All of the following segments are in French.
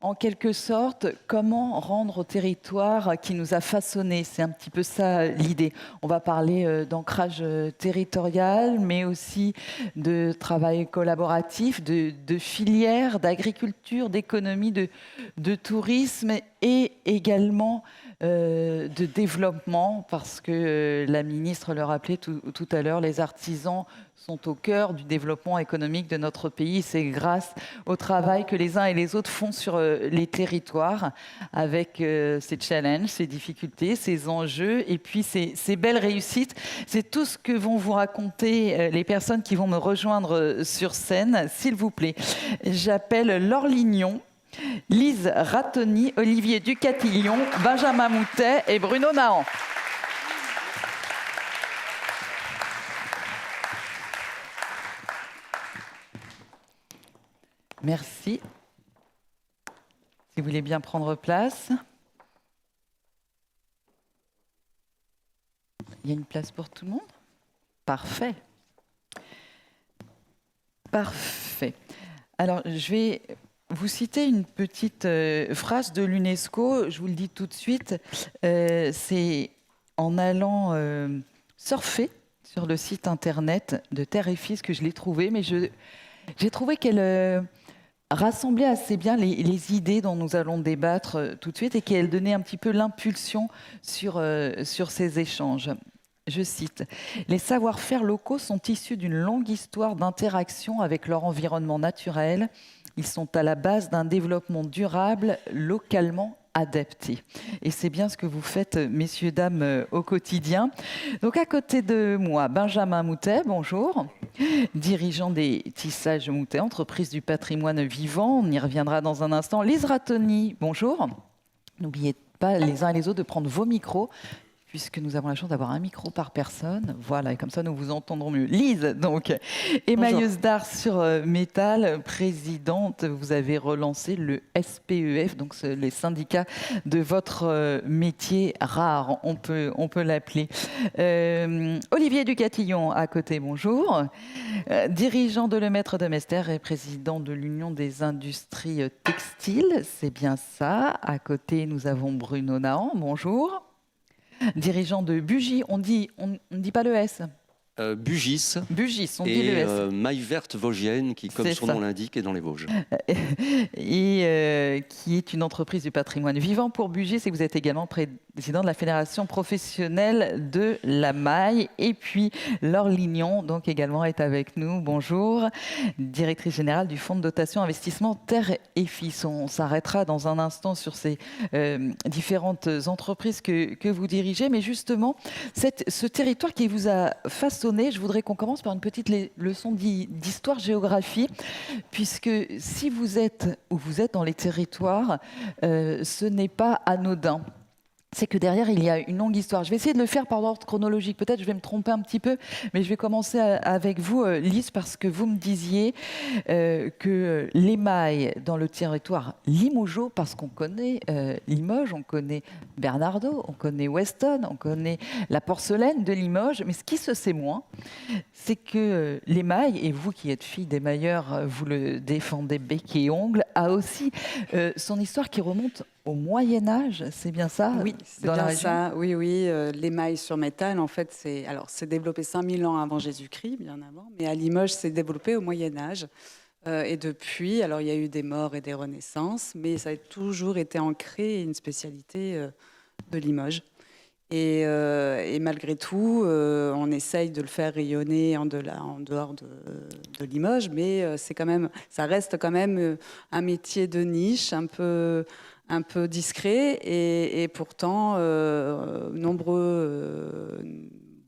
en quelque sorte, comment rendre au territoire qui nous a façonnés. C'est un petit peu ça l'idée. On va parler d'ancrage territorial, mais aussi de travail collaboratif, de filières, d'agriculture, d'économie, de tourisme et également de développement, parce que la ministre le rappelait tout à l'heure, les artisans sont au cœur du développement économique de notre pays. C'est grâce au travail que les uns et les autres font sur les territoires, avec ces challenges, ces difficultés, ces enjeux, et puis ces belles réussites. C'est tout ce que vont vous raconter les personnes qui vont me rejoindre sur scène. S'il vous plaît, j'appelle Laure Lignon, Lise Rattoni, Olivier Ducatillon, Benjamin Moutet et Bruno Nahan. Merci. Si vous voulez bien prendre place. Il y a une place pour tout le monde ? Parfait. Parfait. Alors, je vais vous citer une petite phrase de l'UNESCO. Je vous le dis tout de suite. C'est en allant surfer sur le site internet de Terre et Fils que je l'ai trouvé, mais j'ai trouvé qu'elle rassemblait assez bien les idées dont nous allons débattre tout de suite et qu'elle donnait un petit peu l'impulsion sur ces échanges. Je cite, « Les savoir-faire locaux sont issus d'une longue histoire d'interaction avec leur environnement naturel. Ils sont à la base d'un développement durable localement adapté. » Et c'est bien ce que vous faites, messieurs, dames, au quotidien. Donc à côté de moi, Benjamin Moutet, bonjour, dirigeant des Tissages Moutet, entreprise du patrimoine vivant. On y reviendra dans un instant. Lise Rattoni, bonjour. N'oubliez pas les uns et les autres de prendre vos micros, puisque nous avons la chance d'avoir un micro par personne. Voilà, et comme ça, nous vous entendrons mieux. Lise, donc, émailleuse d'art sur métal, présidente, vous avez relancé le SPEF, donc les syndicats de votre métier rare, on peut l'appeler. Olivier Ducatillon, à côté, bonjour. Dirigeant de Lemaître de Mester et président de l'Union des industries textiles, c'est bien ça. À côté, nous avons Bruno Nahan, bonjour. Dirigeant de Bugis, on ne dit pas le S. Bugis. Bugis, on dit le S. Maille verte vosgienne qui, comme son nom l'indique, est dans les Vosges. Et qui est une entreprise du patrimoine vivant pour Bugis, et vous êtes également président de la Fédération professionnelle de la maille. Et puis Laure Lignon, donc également est avec nous. Bonjour, directrice générale du Fonds de dotation investissement Terre et Fils. On s'arrêtera dans un instant sur ces différentes entreprises que vous dirigez, mais justement, ce territoire qui vous a façonné, je voudrais qu'on commence par une petite leçon d'histoire-géographie, puisque si vous êtes dans les territoires, ce n'est pas anodin. C'est que derrière, il y a une longue histoire. Je vais essayer de le faire par ordre chronologique. Peut-être je vais me tromper un petit peu, mais je vais commencer avec vous, Lise, parce que vous me disiez que l'émail dans le territoire limougeaud, parce qu'on connaît Limoges, on connaît Bernardaud, on connaît Weston, on connaît la porcelaine de Limoges, mais ce qui se sait moins, c'est que l'émail, et vous qui êtes fille d'émailleurs, vous le défendez bec et ongle, a aussi son histoire qui remonte au Moyen-Âge, c'est bien ça? Oui, c'est bien ça. Oui, l'émail sur métal, en fait, c'est développé 5000 ans avant Jésus-Christ, bien avant, mais à Limoges, c'est développé au Moyen-Âge. Et depuis, alors il y a eu des morts et des renaissances, mais ça a toujours été ancré, une spécialité de Limoges. Et malgré tout, on essaye de le faire rayonner en dehors de Limoges, mais ça reste quand même un métier de niche, un peu discret, et pourtant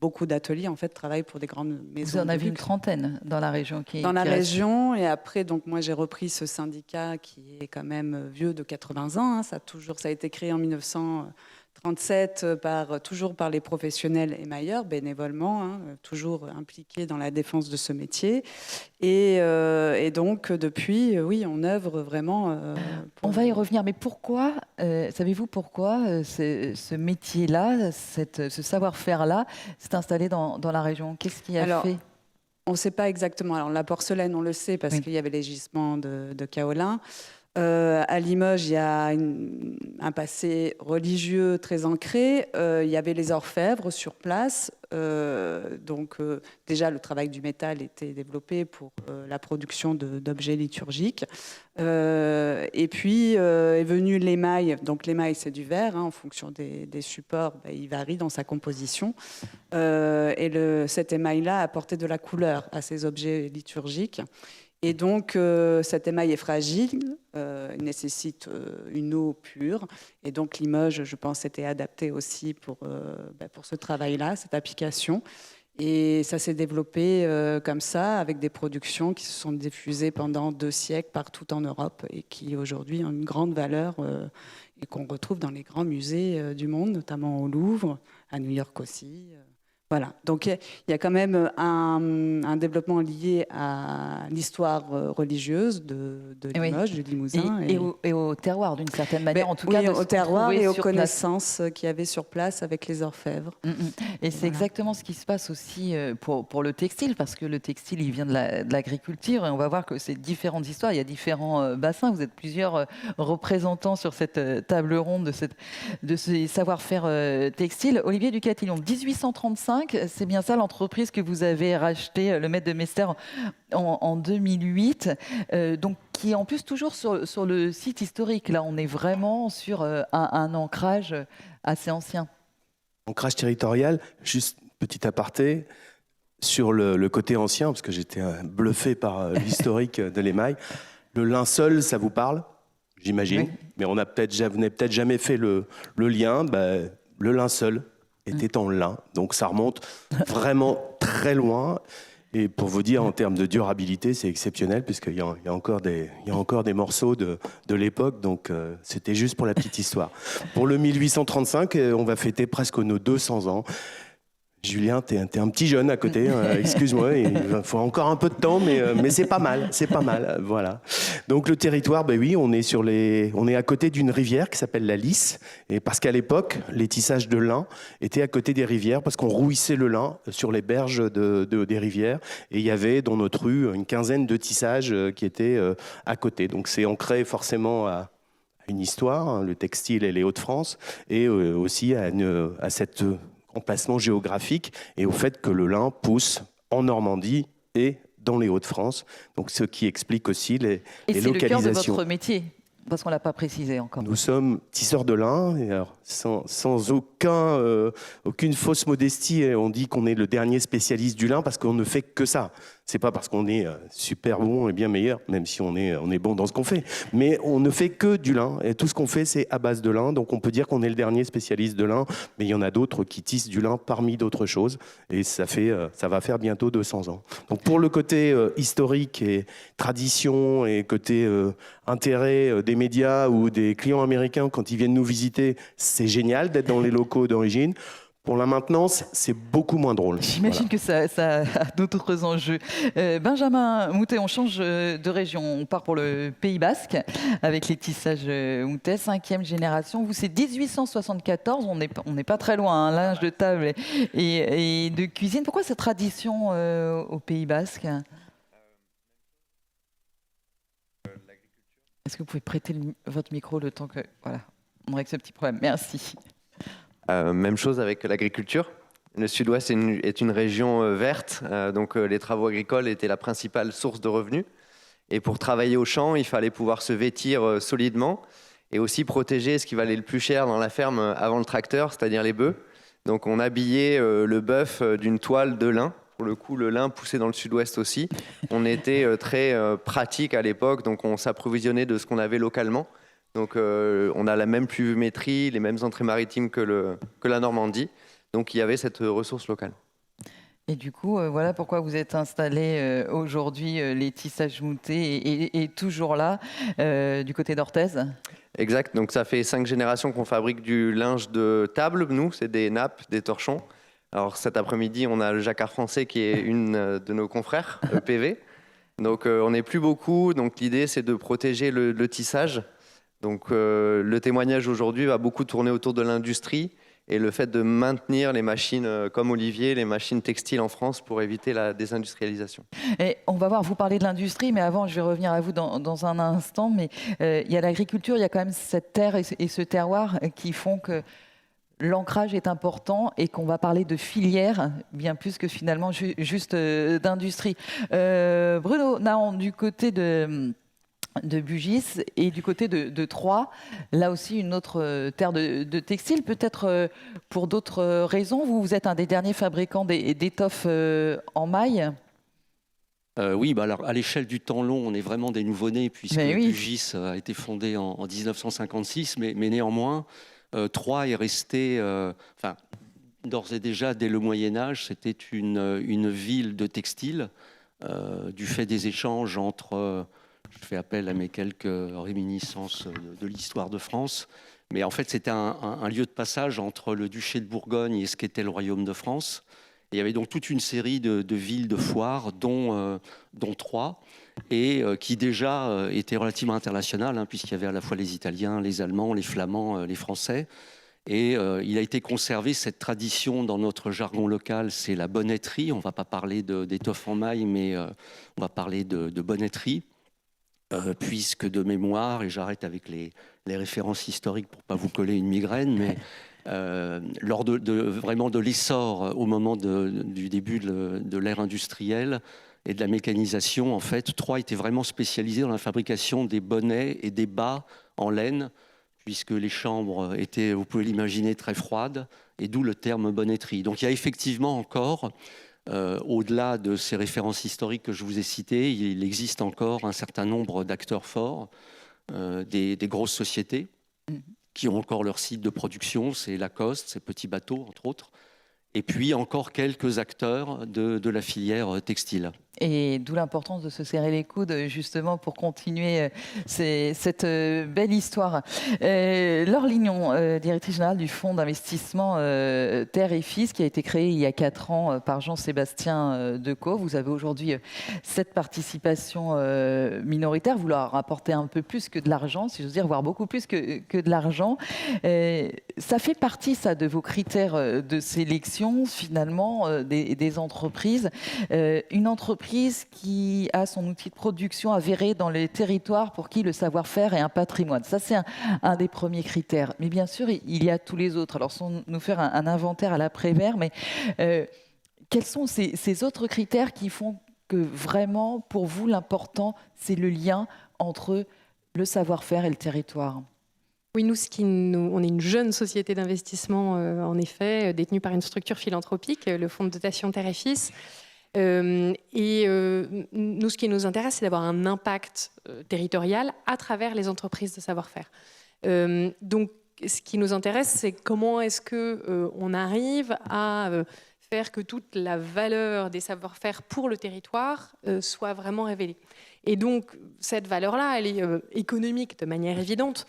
beaucoup d'ateliers en fait travaillent pour des grandes maisons. Vous en avez une trentaine dans la région région, et après donc moi j'ai repris ce syndicat qui est quand même vieux de 80 ans. Hein, ça a été créé en 1937 toujours par les professionnels émailleurs bénévolement, hein, toujours impliqués dans la défense de ce métier. Et donc, depuis, oui, on œuvre vraiment... On va y revenir, mais pourquoi, savez-vous pourquoi ce métier-là, ce savoir-faire-là, s'est installé dans la région? Qu'est-ce qui a fait? On ne sait pas exactement. Alors, la porcelaine, on le sait, parce qu'il y avait les gisements de kaolin. À Limoges, il y a un passé religieux très ancré. Il y avait les orfèvres sur place. Donc, déjà, le travail du métal était développé pour la production d'objets liturgiques. Et puis est venu l'émail. Donc, l'émail, c'est du verre. En fonction des supports, il varie dans sa composition. Et cet émail-là apportait de la couleur à ces objets liturgiques. Et donc, cet émail est fragile, il nécessite une eau pure. Et donc, Limoges, je pense, était adapté aussi pour ce travail-là, cette application. Et ça s'est développé comme ça, avec des productions qui se sont diffusées pendant 2 siècles partout en Europe et qui, aujourd'hui, ont une grande valeur et qu'on retrouve dans les grands musées du monde, notamment au Louvre, à New York aussi. Voilà, donc il y a quand même un développement lié à l'histoire religieuse de Limoges, du Limousin. Et au terroir, d'une certaine manière, en tout oui, cas. Au terroir et aux connaissances qu'il y avait sur place avec les orfèvres. Et c'est exactement ce qui se passe aussi pour le textile, parce que le textile, il vient de l'agriculture, et on va voir que c'est différentes histoires, il y a différents bassins. Vous êtes plusieurs représentants sur cette table ronde de ces savoir-faire textiles. Olivier Ducatillon, 1835, c'est bien ça l'entreprise que vous avez rachetée, le Maître de Mester, en 2008, donc qui est en plus toujours sur le site historique. Là, on est vraiment sur un ancrage assez ancien. Ancrage territorial, juste petit aparté, sur le côté ancien, parce que j'étais bluffé par l'historique de l'émail. Le linceul, ça vous parle, j'imagine, oui. Mais vous n'avez peut-être jamais fait le lien. Le linceul était en lin, donc ça remonte vraiment très loin. Et pour vous dire, en termes de durabilité, c'est exceptionnel, puisqu'il y a encore des morceaux de l'époque, donc c'était juste pour la petite histoire. Pour le 1835, on va fêter presque nos 200 ans. Julien, t'es un petit jeune à côté, excuse-moi, il faut encore un peu de temps, mais c'est pas mal, voilà. Donc le territoire, oui, on est à côté d'une rivière qui s'appelle la Lys, et parce qu'à l'époque, les tissages de lin étaient à côté des rivières, parce qu'on rouissait le lin sur les berges des rivières, et il y avait dans notre rue une quinzaine de tissages qui étaient à côté. Donc c'est ancré forcément à une histoire, le textile et les Hauts-de-France, et aussi à cette emplacement géographique et au fait que le lin pousse en Normandie et dans les Hauts-de-France. Donc, ce qui explique aussi les localisations. Et c'est le cœur de votre métier, parce qu'on ne l'a pas précisé encore. Nous sommes tisseurs de lin, et alors, sans aucune fausse modestie, on dit qu'on est le dernier spécialiste du lin parce qu'on ne fait que ça. C'est pas parce qu'on est super bon et bien meilleur, même si on est bon dans ce qu'on fait. Mais on ne fait que du lin. Et tout ce qu'on fait, c'est à base de lin. Donc on peut dire qu'on est le dernier spécialiste de lin. Mais il y en a d'autres qui tissent du lin parmi d'autres choses. Et ça va faire bientôt 200 ans. Donc pour le côté historique et tradition et côté intérêt des médias ou des clients américains quand ils viennent nous visiter, c'est génial d'être dans les locaux d'origine. Pour la maintenance, c'est beaucoup moins drôle. J'imagine que ça a d'autres enjeux. Benjamin Moutet, on change de région. On part pour le Pays Basque avec les tissages Moutet, 5e génération. Vous, c'est 1874. On n'est pas très loin. Linge de table et de cuisine. Pourquoi cette tradition au Pays Basque ? Est-ce que vous pouvez prêter votre micro le temps que... Voilà, on règle ce petit problème. Merci. Même chose avec l'agriculture. Le sud-ouest est une région verte, donc les travaux agricoles étaient la principale source de revenus. Et pour travailler au champ, il fallait pouvoir se vêtir solidement et aussi protéger ce qui valait le plus cher dans la ferme avant le tracteur, c'est-à-dire les bœufs. Donc on habillait le bœuf d'une toile de lin. Pour le coup, le lin poussait dans le sud-ouest aussi. On était très pratique à l'époque, donc on s'approvisionnait de ce qu'on avait localement. Donc on a la même pluviométrie, les mêmes entrées maritimes que la Normandie. Donc il y avait cette ressource locale. Et du coup, voilà pourquoi vous êtes installés aujourd'hui, les tissages Moutet, et toujours là, du côté d'Orthez. Exact, donc ça fait 5 générations qu'on fabrique du linge de table, nous, c'est des nappes, des torchons. Alors cet après-midi, on a le jacquard français qui est une de nos confrères, EPV. Donc on n'est plus beaucoup, donc l'idée c'est de protéger le tissage. Donc le témoignage aujourd'hui va beaucoup tourner autour de l'industrie et le fait de maintenir les machines comme Olivier, les machines textiles en France pour éviter la désindustrialisation. Et on va voir, vous parlez de l'industrie, mais avant, je vais revenir à vous dans un instant. Mais il y a l'agriculture, il y a quand même cette terre et ce terroir qui font que l'ancrage est important et qu'on va parler de filière, bien plus que finalement juste d'industrie. Bruno Nahan, du côté de Bugis et du côté de Troyes, là aussi une autre terre de textile, peut-être pour d'autres raisons. Vous êtes un des derniers fabricants d'étoffes en maille. Oui, alors à l'échelle du temps long, on est vraiment des nouveau-nés puisque Oui. Bugis a été fondé en 1956, mais néanmoins, Troyes est resté, d'ores et déjà dès le Moyen-Âge, c'était une ville de textile du fait des échanges entre... je fais appel à mes quelques réminiscences de l'histoire de France. Mais en fait, c'était un lieu de passage entre le duché de Bourgogne et ce qu'était le royaume de France. Et il y avait donc toute une série de villes, de foires, dont Troyes, et qui déjà étaient relativement internationales, puisqu'il y avait à la fois les Italiens, les Allemands, les Flamands, les Français. Et il a été conservé cette tradition dans notre jargon local, c'est la bonnetterie. On ne va pas parler d'étoffe en maille, mais on va parler de bonnetterie. Puisque de mémoire, et j'arrête avec les références historiques pour ne pas vous coller une migraine, mais lors vraiment de l'essor au moment du début de l'ère industrielle et de la mécanisation, en fait, Troyes était vraiment spécialisé dans la fabrication des bonnets et des bas en laine, puisque les chambres étaient, vous pouvez l'imaginer, très froides, et d'où le terme bonnetterie. Donc il y a effectivement encore... au-delà de ces références historiques que je vous ai citées, il existe encore un certain nombre d'acteurs forts, des grosses sociétés qui ont encore leur site de production, c'est Lacoste, c'est Petit Bateau, entre autres, et puis encore quelques acteurs de la filière textile. Et d'où l'importance de se serrer les coudes, justement, pour continuer cette belle histoire. Laure Lignon, directrice générale du fonds d'investissement Terre et Fils, qui a été créé il y a 4 ans par Jean-Sébastien Decaux. Vous avez aujourd'hui cette participation minoritaire. Vous leur rapportez un peu plus que de l'argent, si j'ose dire, voire beaucoup plus que de l'argent. Ça fait partie, ça, de vos critères de sélection, finalement, des entreprises. Une entreprise qui a son outil de production avéré dans les territoires pour qui le savoir-faire est un patrimoine. Ça, c'est un des premiers critères. Mais bien sûr, il y a tous les autres. Alors, sans nous faire un inventaire à l'après-vert, mais quels sont ces autres critères qui font que vraiment, pour vous, l'important, c'est le lien entre le savoir-faire et le territoire ? Oui, on est une jeune société d'investissement, en effet, détenue par une structure philanthropique, le fonds de dotation Terre et Fils. Nous, ce qui nous intéresse, c'est d'avoir un impact territorial à travers les entreprises de savoir-faire. Donc, ce qui nous intéresse, c'est comment est-ce qu'on arrive à faire que toute la valeur des savoir-faire pour le territoire soit vraiment révélée. Et donc, cette valeur-là, elle est économique de manière évidente.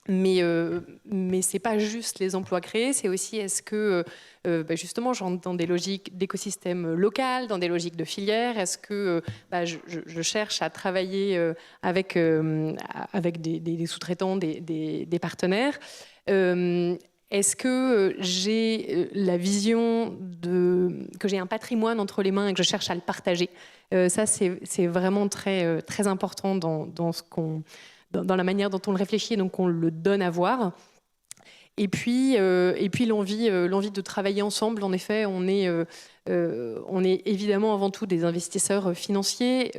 Mais ce n'est pas juste les emplois créés, c'est aussi est-ce que justement je rentre dans des logiques d'écosystème local, dans des logiques de filière, est-ce que je cherche à travailler avec des sous-traitants, des partenaires, est-ce que j'ai la vision que j'ai un patrimoine entre les mains et que je cherche à le partager. Ça c'est vraiment très, très important dans la manière dont on le réfléchit, donc on le donne à voir. Et puis l'envie de travailler ensemble. En effet, on est évidemment avant tout des investisseurs financiers,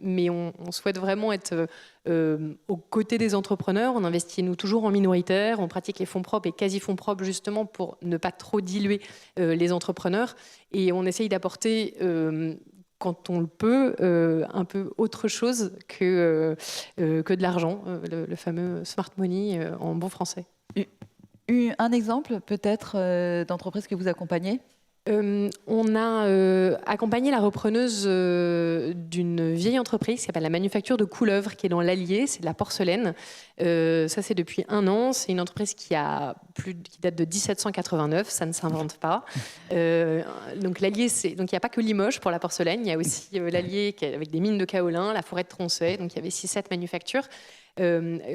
mais on souhaite vraiment être aux côtés des entrepreneurs. On investit, nous, toujours en minoritaire. On pratique les fonds propres et quasi-fonds propres, justement, pour ne pas trop diluer les entrepreneurs. Et on essaye d'apporter... quand on le peut, un peu autre chose que de l'argent, le fameux smart money en bon français. Un exemple peut-être d'entreprise que vous accompagnez ? On a accompagné la repreneuse d'une vieille entreprise qui s'appelle la Manufacture de Couleuvre, qui est dans l'Allier, c'est de la porcelaine. Ça, c'est depuis 1 an. C'est une entreprise qui date de 1789, ça ne s'invente pas. Donc l'Allier, donc il n'y a pas que Limoges pour la porcelaine, il y a aussi l'Allier avec des mines de kaolin, la forêt de Tronchet, donc il y avait 6-7 manufactures.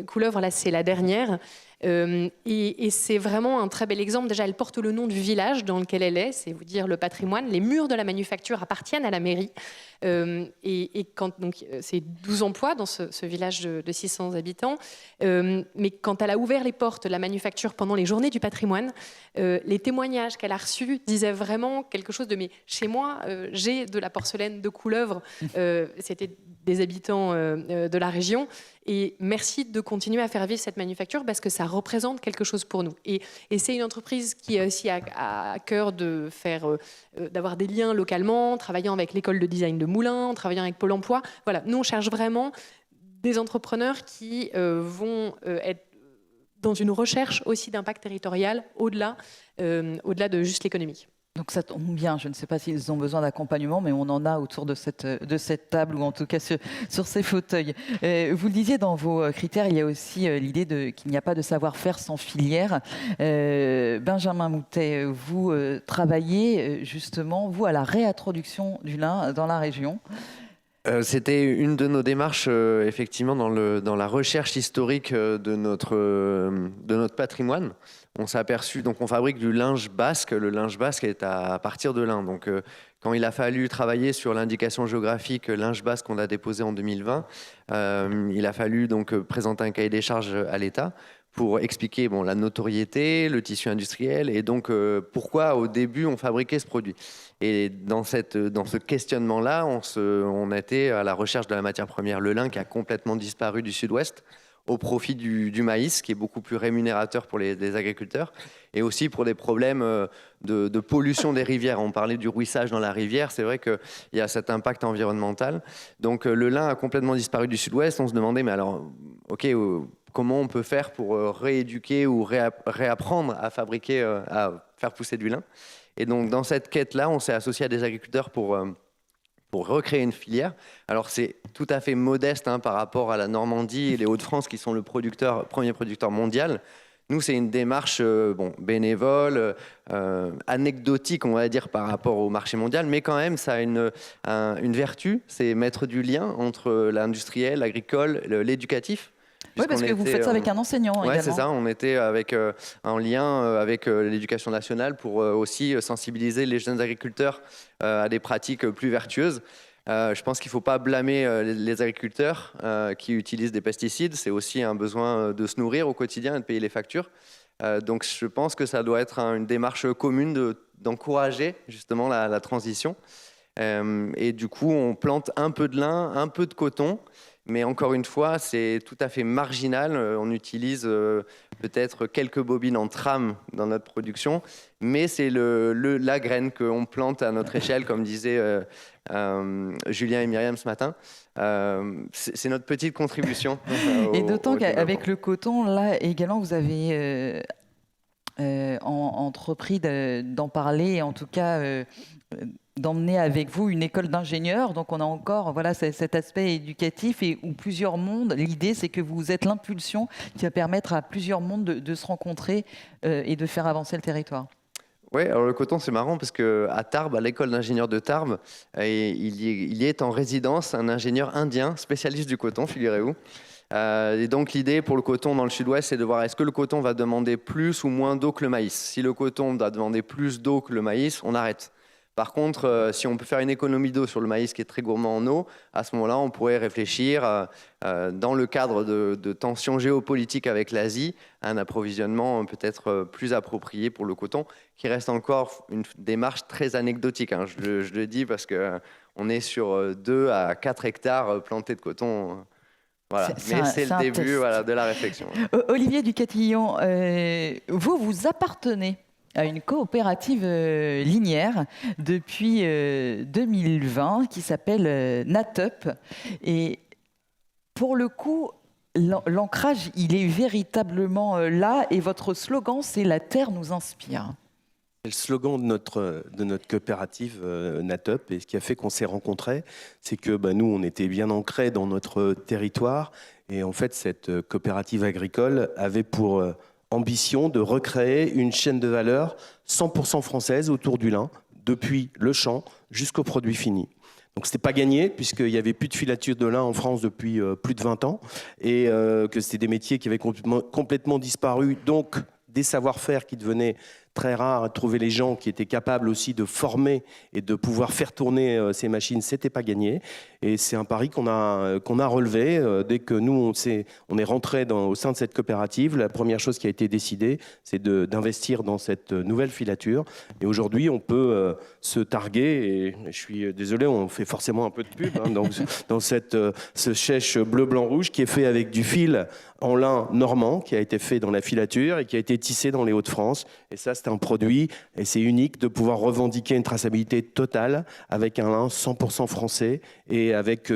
Couleuvre, là, c'est la dernière. Et c'est vraiment un très bel exemple. Déjà, elle porte le nom du village dans lequel elle est, c'est vous dire le patrimoine. Les murs de la manufacture appartiennent à la mairie. Et quand, donc, c'est 12 emplois dans ce village de 600 habitants. Mais quand elle a ouvert les portes de la manufacture pendant les journées du patrimoine, les témoignages qu'elle a reçus disaient vraiment quelque chose de « mais chez moi, j'ai de la porcelaine de Couleuvre ». C'était des habitants de la région. Et merci de continuer à faire vivre cette manufacture parce que ça représente quelque chose pour nous. Et c'est une entreprise qui a aussi à cœur de d'avoir des liens localement, travaillant avec l'école de design de Moulins, travaillant avec Pôle emploi. Voilà, nous, on cherche vraiment des entrepreneurs qui vont être dans une recherche aussi d'impact territorial au-delà de juste l'économique. Donc ça tombe bien, je ne sais pas s'ils ont besoin d'accompagnement, mais on en a autour de cette table, ou en tout cas sur ces fauteuils. Vous le disiez, dans vos critères, il y a aussi l'idée qu'il n'y a pas de savoir-faire sans filière. Benjamin Moutet, vous travaillez justement, vous, à la réintroduction du lin dans la région. C'était une de nos démarches, effectivement, dans la recherche historique de notre patrimoine. On s'est aperçu, donc on fabrique du linge basque. Le linge basque est à partir de lin. Donc, quand il a fallu travailler sur l'indication géographique linge basque qu'on a déposé en 2020, il a fallu donc présenter un cahier des charges à l'État pour expliquer la notoriété, le tissu industriel et donc pourquoi au début on fabriquait ce produit. Et dans ce questionnement-là, on était à la recherche de la matière première, le lin qui a complètement disparu du sud-ouest au profit du maïs, qui est beaucoup plus rémunérateur pour les agriculteurs, et aussi pour des problèmes de pollution des rivières. On parlait du ruissage dans la rivière, c'est vrai qu'il y a cet impact environnemental. Donc le lin a complètement disparu du sud-ouest. On se demandait, mais alors, ok, comment on peut faire pour rééduquer ou réapprendre à fabriquer, à faire pousser du lin. Et donc dans cette quête-là, on s'est associé à des agriculteurs pour recréer une filière. Alors c'est tout à fait modeste par rapport à la Normandie et les Hauts-de-France qui sont le premier producteur mondial. Nous, c'est une démarche bénévole, anecdotique, on va dire, par rapport au marché mondial, mais quand même, ça a une vertu, c'est mettre du lien entre l'industriel, l'agricole, l'éducatif. Oui, parce que vous faites ça avec un enseignant également. Oui, c'est ça. On était en lien avec l'éducation nationale pour aussi sensibiliser les jeunes agriculteurs à des pratiques plus vertueuses. Je pense qu'il ne faut pas blâmer les agriculteurs qui utilisent des pesticides. C'est aussi un besoin de se nourrir au quotidien et de payer les factures. Donc je pense que ça doit être une démarche commune d'encourager justement la transition. Et du coup, on plante un peu de lin, un peu de coton. Mais encore une fois, c'est tout à fait marginal. On utilise peut-être quelques bobines en trame dans notre production, mais c'est la graine qu'on plante à notre échelle, comme disaient Julien et Myriam ce matin. C'est notre petite contribution. Et d'autant qu'avec le coton, là également, vous avez entrepris d'en parler, en tout cas d'emmener avec vous une école d'ingénieurs. Donc on a encore cet aspect éducatif et où plusieurs mondes, l'idée c'est que vous êtes l'impulsion qui va permettre à plusieurs mondes de se rencontrer et de faire avancer le territoire. Oui, alors le coton c'est marrant parce qu'à Tarbes, à l'école d'ingénieurs de Tarbes, il y est en résidence un ingénieur indien spécialiste du coton, figurez-vous. Et donc l'idée pour le coton dans le sud-ouest, c'est de voir est-ce que le coton va demander plus ou moins d'eau que le maïs. Si le coton va demander plus d'eau que le maïs, on arrête. Par contre, si on peut faire une économie d'eau sur le maïs qui est très gourmand en eau, à ce moment-là, on pourrait réfléchir, dans le cadre de tensions géopolitiques avec l'Asie, à un approvisionnement peut-être plus approprié pour le coton, qui reste encore une démarche très anecdotique. Je le dis parce qu'on est sur 2 à 4 hectares plantés de coton. Voilà. Mais c'est le début de la réflexion. Olivier Ducatillon, vous appartenez à une coopérative linière depuis 2020 qui s'appelle NatUp. Et pour le coup, l'ancrage, il est véritablement là. Et votre slogan, c'est « La terre nous inspire ». C'est le slogan de notre coopérative NatUp. Et ce qui a fait qu'on s'est rencontrés, c'est que nous, on était bien ancrés dans notre territoire. Et en fait, cette coopérative agricole avait pour ambition de recréer une chaîne de valeur 100% française autour du lin, depuis le champ jusqu'au produit fini. Donc c'était pas gagné, puisqu'il n'y avait plus de filature de lin en France depuis plus de 20 ans, et que c'était des métiers qui avaient complètement disparu, donc des savoir-faire qui devenaient très rares, trouver les gens qui étaient capables aussi de former et de pouvoir faire tourner ces machines, c'était pas gagné. Et c'est un pari qu'on a relevé. Dès que nous, on est rentré au sein de cette coopérative, la première chose qui a été décidée, c'est d'investir dans cette nouvelle filature. Et aujourd'hui, on peut se targuer, et je suis désolé, on fait forcément un peu de pub, hein, dans ce chèche bleu-blanc-rouge qui est fait avec du fil en lin normand, qui a été fait dans la filature et qui a été tissé dans les Hauts-de-France. Et ça, c'est un produit, et c'est unique de pouvoir revendiquer une traçabilité totale avec un lin 100% français et avec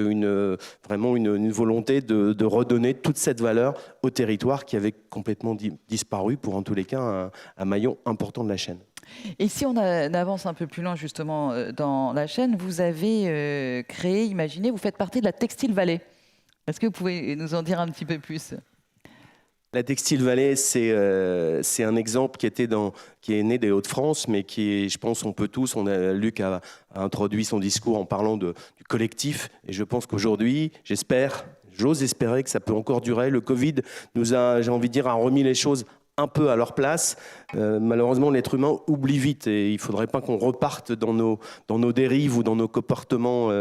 vraiment une volonté de redonner toute cette valeur au territoire qui avait complètement disparu pour, en tous les cas, un maillon important de la chaîne. Et si on avance un peu plus loin justement dans la chaîne, vous avez créé, imaginez, vous faites partie de la Textile Valley. Est-ce que vous pouvez nous en dire un petit peu plus ? La Textile Valley, c'est un exemple qui est né des Hauts-de-France, mais qui, je pense, Luc a introduit son discours en parlant du collectif, et je pense qu'aujourd'hui, j'ose espérer que ça peut encore durer. Le Covid nous a, j'ai envie de dire, a remis les choses un peu à leur place. Malheureusement, l'être humain oublie vite, et il ne faudrait pas qu'on reparte dans nos dérives ou dans nos comportements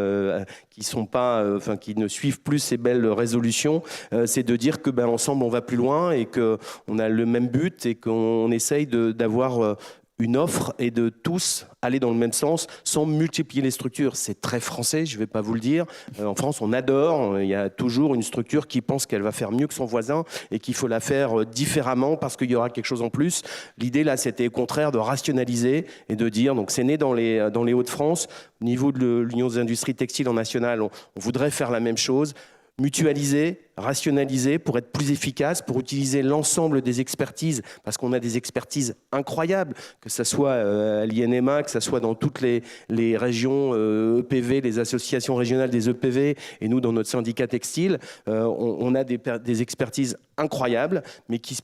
qui ne suivent plus ces belles résolutions. C'est de dire que ensemble on va plus loin et qu'on a le même but et qu'on essaye d'avoir une offre et de tous aller dans le même sens sans multiplier les structures. C'est très français, je ne vais pas vous le dire. En France, on adore. Il y a toujours une structure qui pense qu'elle va faire mieux que son voisin et qu'il faut la faire différemment parce qu'il y aura quelque chose en plus. L'idée, là, c'était au contraire de rationaliser et de dire, donc c'est né dans les Hauts-de-France. Au niveau de l'Union des industries textiles en national, on voudrait faire la même chose. Mutualiser, rationaliser pour être plus efficace, pour utiliser l'ensemble des expertises, parce qu'on a des expertises incroyables, que ce soit à l'INMA, que ce soit dans toutes les régions EPV, les associations régionales des EPV, et nous dans notre syndicat textile, on a des expertises incroyables, mais qui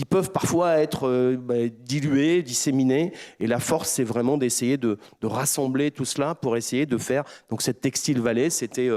peuvent parfois être diluées, disséminées. Et la force, c'est vraiment d'essayer de rassembler tout cela pour essayer de faire. Donc cette Textile Valley, c'était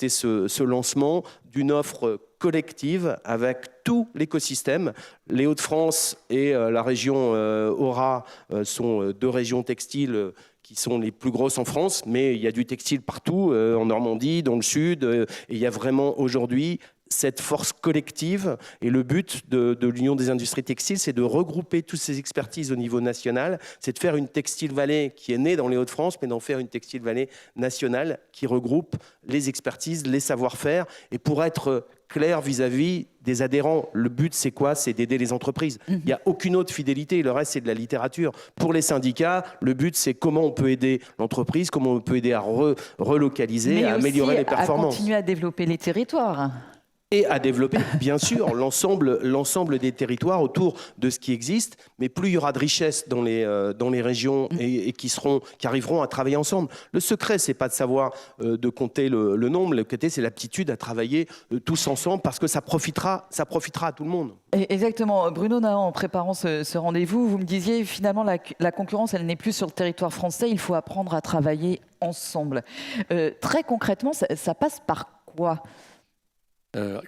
ce lancement d'une offre collective avec tout l'écosystème. Les Hauts-de-France et la région Aura sont deux régions textiles qui sont les plus grosses en France, mais il y a du textile partout, en Normandie, dans le sud, et il y a vraiment aujourd'hui cette force collective. Et le but de l'Union des industries textiles, c'est de regrouper toutes ces expertises au niveau national, c'est de faire une Textile Valley qui est née dans les Hauts-de-France, mais d'en faire une Textile Valley nationale qui regroupe les expertises, les savoir-faire. Et pour être clair vis-à-vis des adhérents, le but c'est quoi ? C'est d'aider les entreprises. Il n'y a aucune autre fidélité, le reste c'est de la littérature. Pour les syndicats, le but c'est comment on peut aider l'entreprise, comment on peut aider à relocaliser, à améliorer les performances. À continuer à développer les territoires. Et à développer, bien sûr, l'ensemble des territoires autour de ce qui existe, mais plus il y aura de richesses dans les régions et qui arriveront à travailler ensemble. Le secret, c'est pas de savoir de compter le nombre, le côté, c'est l'aptitude à travailler tous ensemble parce que ça profitera à tout le monde. Exactement. Bruno Nahan, en préparant ce rendez-vous, vous me disiez finalement la concurrence, elle n'est plus sur le territoire français, il faut apprendre à travailler ensemble. Très concrètement, ça passe par quoi ?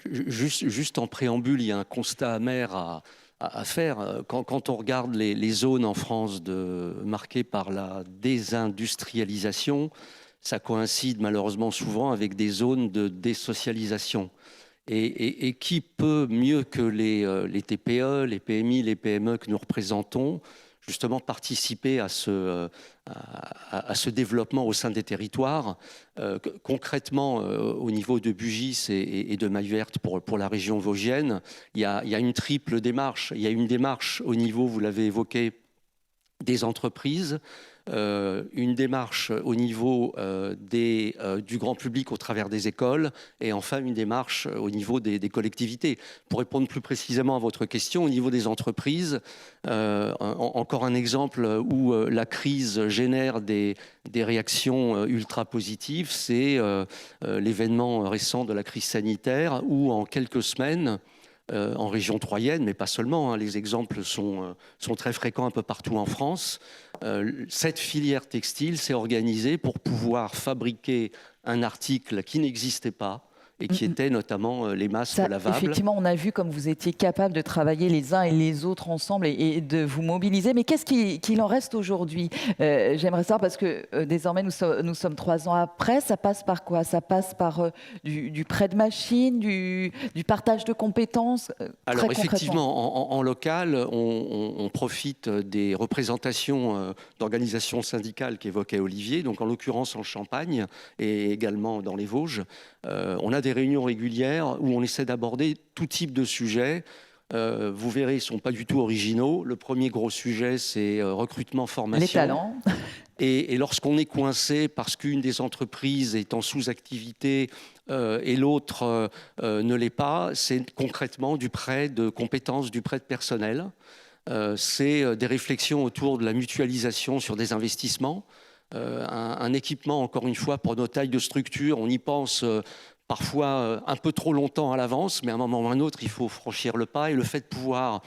Juste en préambule, il y a un constat amer à faire. Quand on regarde les zones en France marquées par la désindustrialisation, ça coïncide malheureusement souvent avec des zones de désocialisation. Et qui peut mieux que les TPE, les PMI, les PME que nous représentons, justement participer à ce développement au sein des territoires. Concrètement, au niveau de Bugis et de Maille Verte pour la région vosgienne, il y a une triple démarche. Il y a une démarche au niveau, vous l'avez évoqué, des entreprises, une démarche au niveau du grand public au travers des écoles et enfin une démarche au niveau des collectivités. Pour répondre plus précisément à votre question, au niveau des entreprises, encore un exemple où la crise génère des réactions ultra positives, c'est l'événement récent de la crise sanitaire où en quelques semaines, en région troyenne, mais pas seulement, hein, les exemples sont très fréquents un peu partout en France. Cette filière textile s'est organisée pour pouvoir fabriquer un article qui n'existait pas, et qui étaient notamment les masques Ça, lavables. effectivement, on a vu comme vous étiez capable de travailler les uns et les autres ensemble et de vous mobiliser. Mais qu'est-ce qu'il en reste aujourd'hui? J'aimerais savoir, parce que désormais, nous sommes 3 ans après. Ça passe par quoi? Ça passe par du prêt de machines, du partage de compétences Alors très effectivement, en local, on profite des représentations d'organisations syndicales qu'évoquait Olivier, donc en l'occurrence en Champagne et également dans les Vosges. On a des réunions régulières où on essaie d'aborder tout type de sujets. Vous verrez, ils ne sont pas du tout originaux. Le premier gros sujet, c'est recrutement, formation. Les talents. Et lorsqu'on est coincé parce qu'une des entreprises est en sous-activité et l'autre ne l'est pas, c'est concrètement du prêt de compétences, du prêt de personnel. C'est des réflexions autour de la mutualisation sur des investissements. Un équipement, encore une fois, pour nos tailles de structure, on y pense parfois un peu trop longtemps à l'avance, mais à un moment ou à un autre, il faut franchir le pas. Et le fait de pouvoir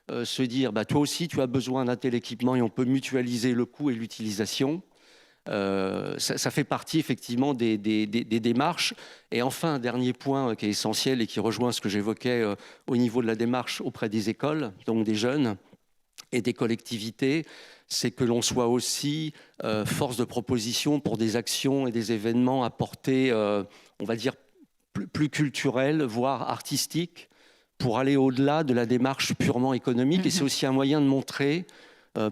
se dire, toi aussi, tu as besoin d'un tel équipement et on peut mutualiser le coût et l'utilisation, ça fait partie effectivement des démarches. Et enfin, un dernier point qui est essentiel et qui rejoint ce que j'évoquais au niveau de la démarche auprès des écoles, donc des jeunes et des collectivités, c'est que l'on soit aussi force de proposition pour des actions et des événements à portée, on va dire, plus culturelle, voire artistique, pour aller au-delà de la démarche purement économique. Et c'est aussi un moyen de montrer,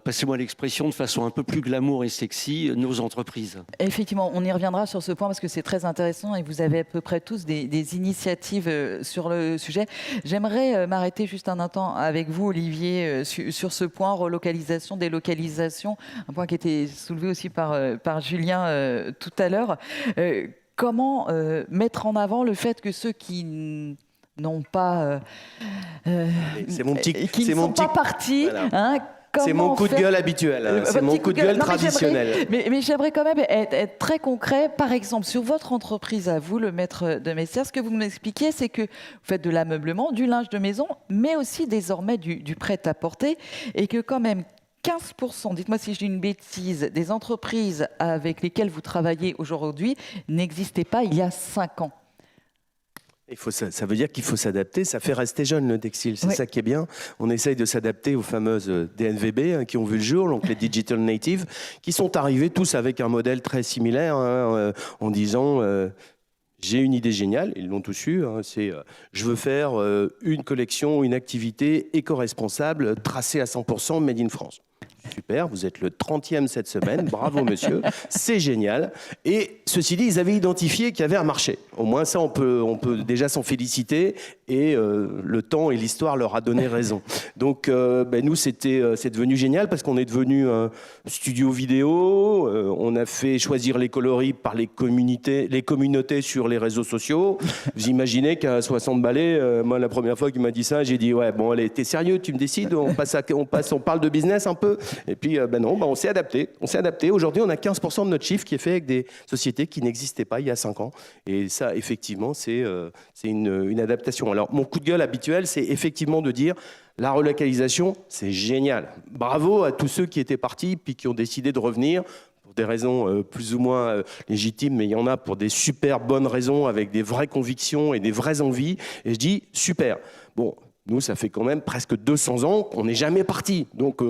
passez-moi l'expression, de façon un peu plus glamour et sexy, nos entreprises. Effectivement, on y reviendra sur ce point parce que c'est très intéressant et vous avez à peu près tous des initiatives sur le sujet. J'aimerais m'arrêter juste un instant avec vous, Olivier, sur ce point, relocalisation, délocalisation, un point qui était soulevé aussi par Julien tout à l'heure. Comment mettre en avant le fait que ceux qui n'ont pas... C'est mon petit, qui c'est ne mon sont petit, pas partis, voilà. hein, C'est mon coup de gueule habituel, c'est mon coup de gueule traditionnel. Mais j'aimerais quand même être très concret. Par exemple, sur votre entreprise à vous, le maître de Messières, ce que vous m'expliquez, c'est que vous faites de l'ameublement, du linge de maison, mais aussi désormais du prêt-à-porter, et que quand même 15%, dites-moi si je dis une bêtise, des entreprises avec lesquelles vous travaillez aujourd'hui n'existaient pas il y a 5 ans. Ça veut dire qu'il faut s'adapter, ça fait rester jeune le textile, c'est ça qui est bien. On essaye de s'adapter aux fameuses DNVB qui ont vu le jour, donc les Digital Natives, qui sont arrivés tous avec un modèle très similaire en disant j'ai une idée géniale, ils l'ont tous eu, c'est je veux faire une collection, une activité éco-responsable tracée à 100% Made in France. Super, vous êtes le 30e cette semaine, bravo monsieur, c'est génial. Et ceci dit, ils avaient identifié qu'il y avait un marché. Au moins ça, on peut déjà s'en féliciter et le temps et l'histoire leur a donné raison. Donc nous, c'est devenu génial parce qu'on est devenu un studio vidéo, on a fait choisir les coloris par les communautés sur les réseaux sociaux. Vous imaginez qu'à 60 balais, moi la première fois qu'il m'a dit ça, j'ai dit ouais bon allez, t'es sérieux, tu me décides, on parle de business un peu. Et puis, on s'est adapté. Aujourd'hui, on a 15% de notre chiffre qui est fait avec des sociétés qui n'existaient pas il y a 5 ans. Et ça, effectivement, c'est une adaptation. Alors, mon coup de gueule habituel, c'est effectivement de dire la relocalisation, c'est génial. Bravo à tous ceux qui étaient partis puis qui ont décidé de revenir pour des raisons plus ou moins légitimes, mais il y en a pour des super bonnes raisons avec des vraies convictions et des vraies envies. Et je dis super. Bon, nous, ça fait quand même presque 200 ans qu'on n'est jamais partis. Donc,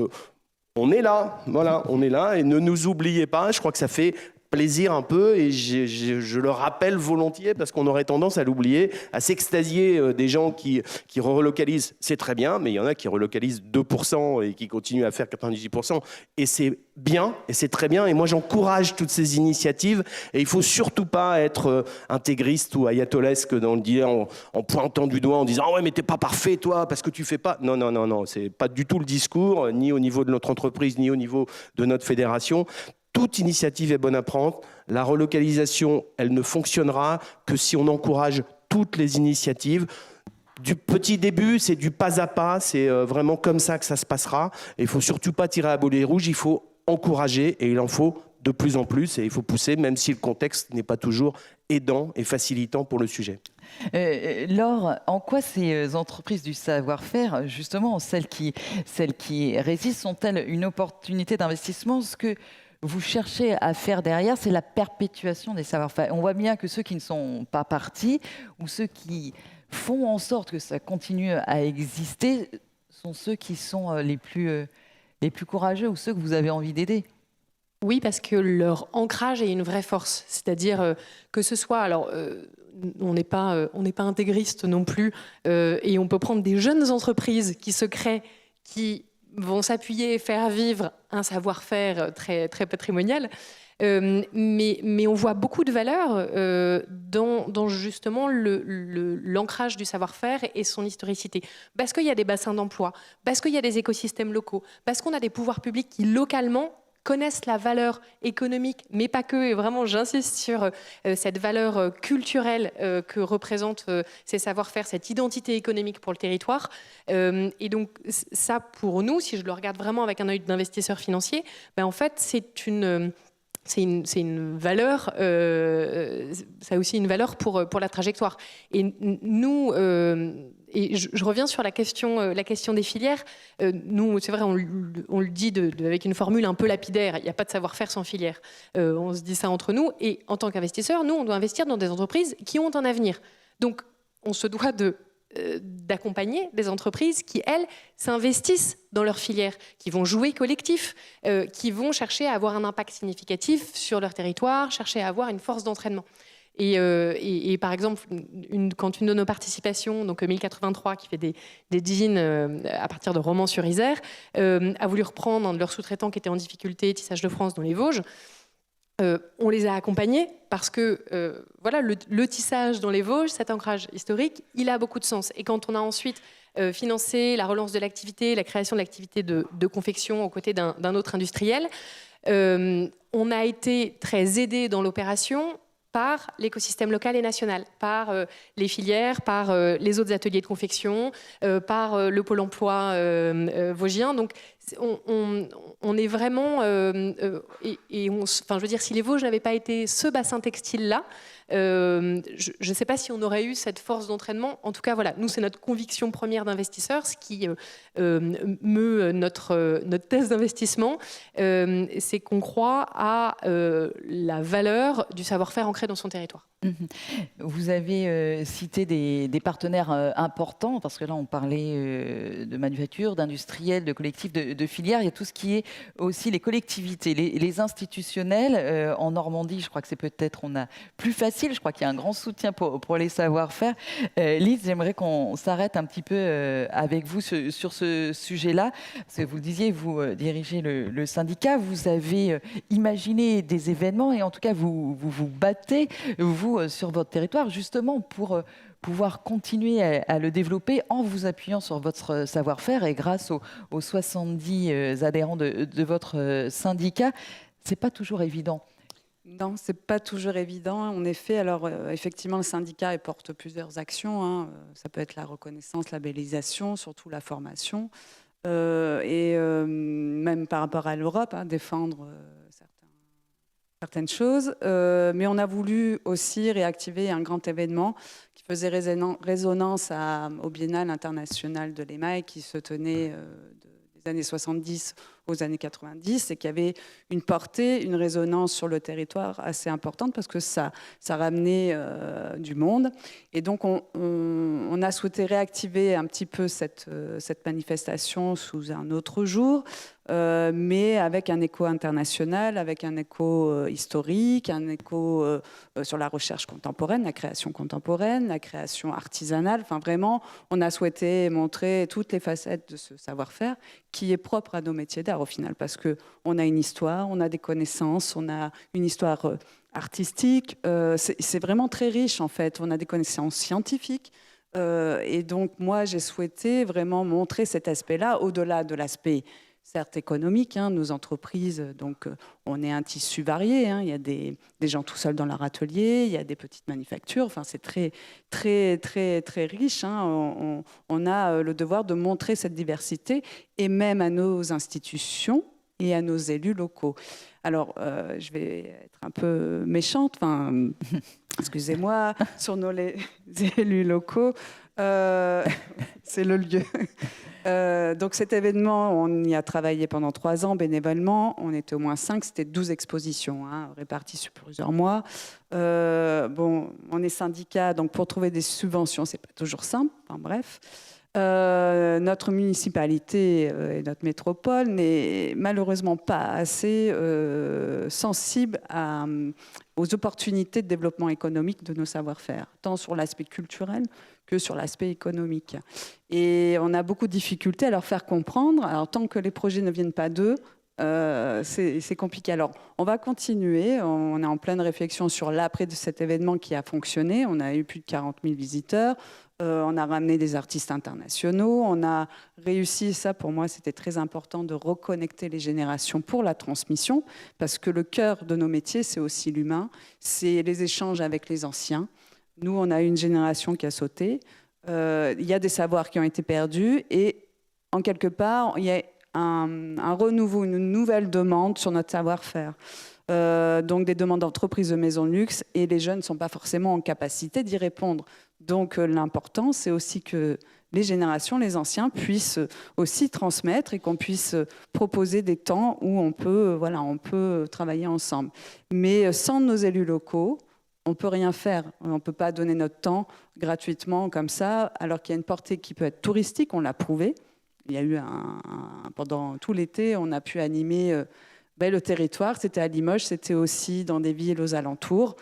on est là, voilà, on est là et ne nous oubliez pas, je crois que ça fait plaisir un peu et je le rappelle volontiers parce qu'on aurait tendance à l'oublier, à s'extasier des gens qui relocalisent, c'est très bien, mais il y en a qui relocalisent 2% et qui continuent à faire 98% et c'est bien et c'est très bien et moi j'encourage toutes ces initiatives et il faut surtout pas être intégriste ou ayatolesque dans le dire en pointant du doigt en disant ah ouais mais t'es pas parfait toi parce que tu fais pas non c'est pas du tout le discours ni au niveau de notre entreprise ni au niveau de notre fédération. Toute initiative est bonne à prendre. La relocalisation, elle ne fonctionnera que si on encourage toutes les initiatives. Du petit début, c'est du pas à pas, c'est vraiment comme ça que ça se passera. Et il ne faut surtout pas tirer à boulet rouge, il faut encourager et il en faut de plus en plus et il faut pousser, même si le contexte n'est pas toujours aidant et facilitant pour le sujet. Laure, en quoi ces entreprises du savoir-faire, justement, celles qui résistent, sont-elles une opportunité d'investissement? Ce que vous cherchez à faire derrière, c'est la perpétuation des savoir-faire. On voit bien que ceux qui ne sont pas partis ou ceux qui font en sorte que ça continue à exister sont ceux qui sont les plus courageux ou ceux que vous avez envie d'aider. Oui, parce que leur ancrage est une vraie force. C'est-à-dire que ce soit... Alors, on n'est pas intégriste non plus, et on peut prendre des jeunes entreprises qui se créent, qui vont s'appuyer et faire vivre un savoir-faire très, très patrimonial. Mais on voit beaucoup de valeur dans justement l'ancrage du savoir-faire et son historicité. Parce qu'il y a des bassins d'emploi, parce qu'il y a des écosystèmes locaux, parce qu'on a des pouvoirs publics qui, localement, connaissent la valeur économique, mais pas que, et vraiment j'insiste sur cette valeur culturelle que représentent ces savoir-faire, cette identité économique pour le territoire. Et donc ça, pour nous, si je le regarde vraiment avec un œil d'investisseur financier, ben, en fait, c'est une valeur, ça a aussi une valeur pour la trajectoire. Et nous, et je reviens sur la question des filières. Nous, c'est vrai, on le dit avec une formule un peu lapidaire. Il n'y a pas de savoir-faire sans filière. On se dit ça entre nous. Et en tant qu'investisseur, nous, on doit investir dans des entreprises qui ont un avenir. Donc, on se doit d'accompagner des entreprises qui, elles, s'investissent dans leur filière, qui vont jouer collectif, qui vont chercher à avoir un impact significatif sur leur territoire, chercher à avoir une force d'entraînement. Et par exemple, quand une de nos participations, donc 1083, qui fait des jeans à partir de Romans-sur-Isère, a voulu reprendre un de leurs sous-traitants qui était en difficulté, Tissage de France dans les Vosges, on les a accompagnés parce que voilà, le tissage dans les Vosges, cet ancrage historique, il a beaucoup de sens. Et quand on a ensuite financé la relance de l'activité, la création de l'activité de confection aux côtés d'un autre industriel, on a été très aidés dans l'opération par l'écosystème local et national, par les filières, par les autres ateliers de confection, par le pôle emploi vosgien. Donc, on est vraiment... enfin, je veux dire, si les Vosges n'avaient pas été ce bassin textile-là, je ne sais pas si on aurait eu cette force d'entraînement. En tout cas, voilà, nous, c'est notre conviction première d'investisseur, ce qui meut notre thèse d'investissement, c'est qu'on croit à la valeur du savoir-faire ancré dans son territoire. Vous avez cité des partenaires importants, parce que là, on parlait de manufactures, d'industriels, de collectifs, de filières. Il y a tout ce qui est aussi les collectivités, les institutionnels. En Normandie, je crois que c'est peut-être on a plus facile. Je crois qu'il y a un grand soutien pour les savoir-faire. Lise, j'aimerais qu'on s'arrête un petit peu avec vous sur ce sujet-là. Parce que vous le disiez, vous dirigez le syndicat. Vous avez imaginé des événements et en tout cas, vous battez, vous, sur votre territoire, justement pour pouvoir continuer à le développer en vous appuyant sur votre savoir-faire et grâce aux 70 adhérents de votre syndicat. C'est pas toujours évident. Non, c'est pas toujours évident. En effet, alors effectivement, le syndicat porte plusieurs actions. Hein. Ça peut être la reconnaissance, la labellisation, surtout la formation, et même par rapport à l'Europe, hein, défendre certaines choses. Mais on a voulu aussi réactiver un grand événement qui faisait résonance au Biennale international de l'émail qui se tenait des années 70 aux années 90 et qui avait une portée, une résonance sur le territoire assez importante parce que ça ramenait du monde. Et donc, on a souhaité réactiver un petit peu cette manifestation sous un autre jour, mais avec un écho international, avec un écho historique, un écho sur la recherche contemporaine, la création contemporaine, la création artisanale. Enfin, vraiment, on a souhaité montrer toutes les facettes de ce savoir-faire qui est propre à nos métiers d'art au final, parce qu'on a une histoire, on a des connaissances, on a une histoire artistique. C'est vraiment très riche, en fait. On a des connaissances scientifiques. Et donc, moi, j'ai souhaité vraiment montrer cet aspect-là, au-delà de l'aspect certes économique, hein, nos entreprises, donc on est un tissu varié, hein, il y a des gens tout seuls dans leur atelier, il y a des petites manufactures, enfin c'est très, très, très, très riche, hein, on a le devoir de montrer cette diversité, et même à nos institutions et à nos élus locaux. Alors, je vais être un peu méchante, enfin, excusez-moi, sur nos élus locaux. C'est le lieu. Donc cet événement, on y a travaillé pendant 3 ans bénévolement. On était au moins 5, c'était 12 expositions réparties sur plusieurs mois. On est syndicat, donc pour trouver des subventions, c'est pas toujours simple. Enfin, bref. Notre municipalité et notre métropole n'est malheureusement pas assez sensible aux opportunités de développement économique de nos savoir-faire, tant sur l'aspect culturel que sur l'aspect économique. Et on a beaucoup de difficultés à leur faire comprendre. Alors, tant que les projets ne viennent pas d'eux, c'est compliqué. Alors, on va continuer. On est en pleine réflexion sur l'après de cet événement qui a fonctionné. On a eu plus de 40 000 visiteurs. On a ramené des artistes internationaux. On a réussi, ça pour moi c'était très important, de reconnecter les générations pour la transmission, parce que le cœur de nos métiers, c'est aussi l'humain, c'est les échanges avec les anciens. Nous, on a une génération qui a sauté. Il y a des savoirs qui ont été perdus et en quelque part, il y a un renouveau, une nouvelle demande sur notre savoir-faire. Donc des demandes d'entreprises de maisons de luxe, et les jeunes ne sont pas forcément en capacité d'y répondre. Donc l'important, c'est aussi que les générations, les anciens, puissent aussi transmettre et qu'on puisse proposer des temps où on peut travailler ensemble. Mais sans nos élus locaux, on ne peut rien faire. On ne peut pas donner notre temps gratuitement comme ça, alors qu'il y a une portée qui peut être touristique, on l'a prouvé. Il y a eu pendant tout l'été, on a pu animer le territoire. C'était à Limoges, c'était aussi dans des villes aux alentours.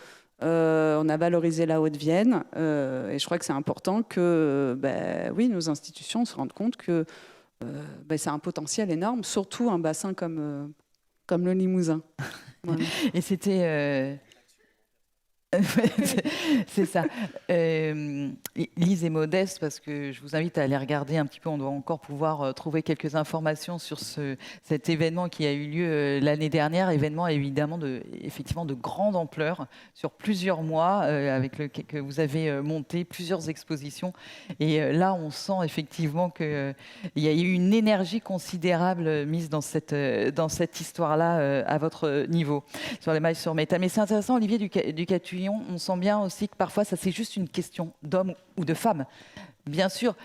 On a valorisé la Haute-Vienne et je crois que c'est important que nos institutions se rendent compte que c'est un potentiel énorme, surtout un bassin comme le Limousin. Voilà. Et c'était... c'est ça. Lise est modeste parce que je vous invite à aller regarder un petit peu. On doit encore pouvoir trouver quelques informations sur cet événement qui a eu lieu l'année dernière. Événement évidemment effectivement de grande ampleur sur plusieurs mois que vous avez monté plusieurs expositions. Et là, on sent effectivement qu'il y a eu une énergie considérable mise dans cette histoire-là à votre niveau sur les mailles sur métal. Mais c'est intéressant, Olivier Ducathuillon. On sent bien aussi que parfois, ça c'est juste une question d'homme ou de femme. Bien sûr,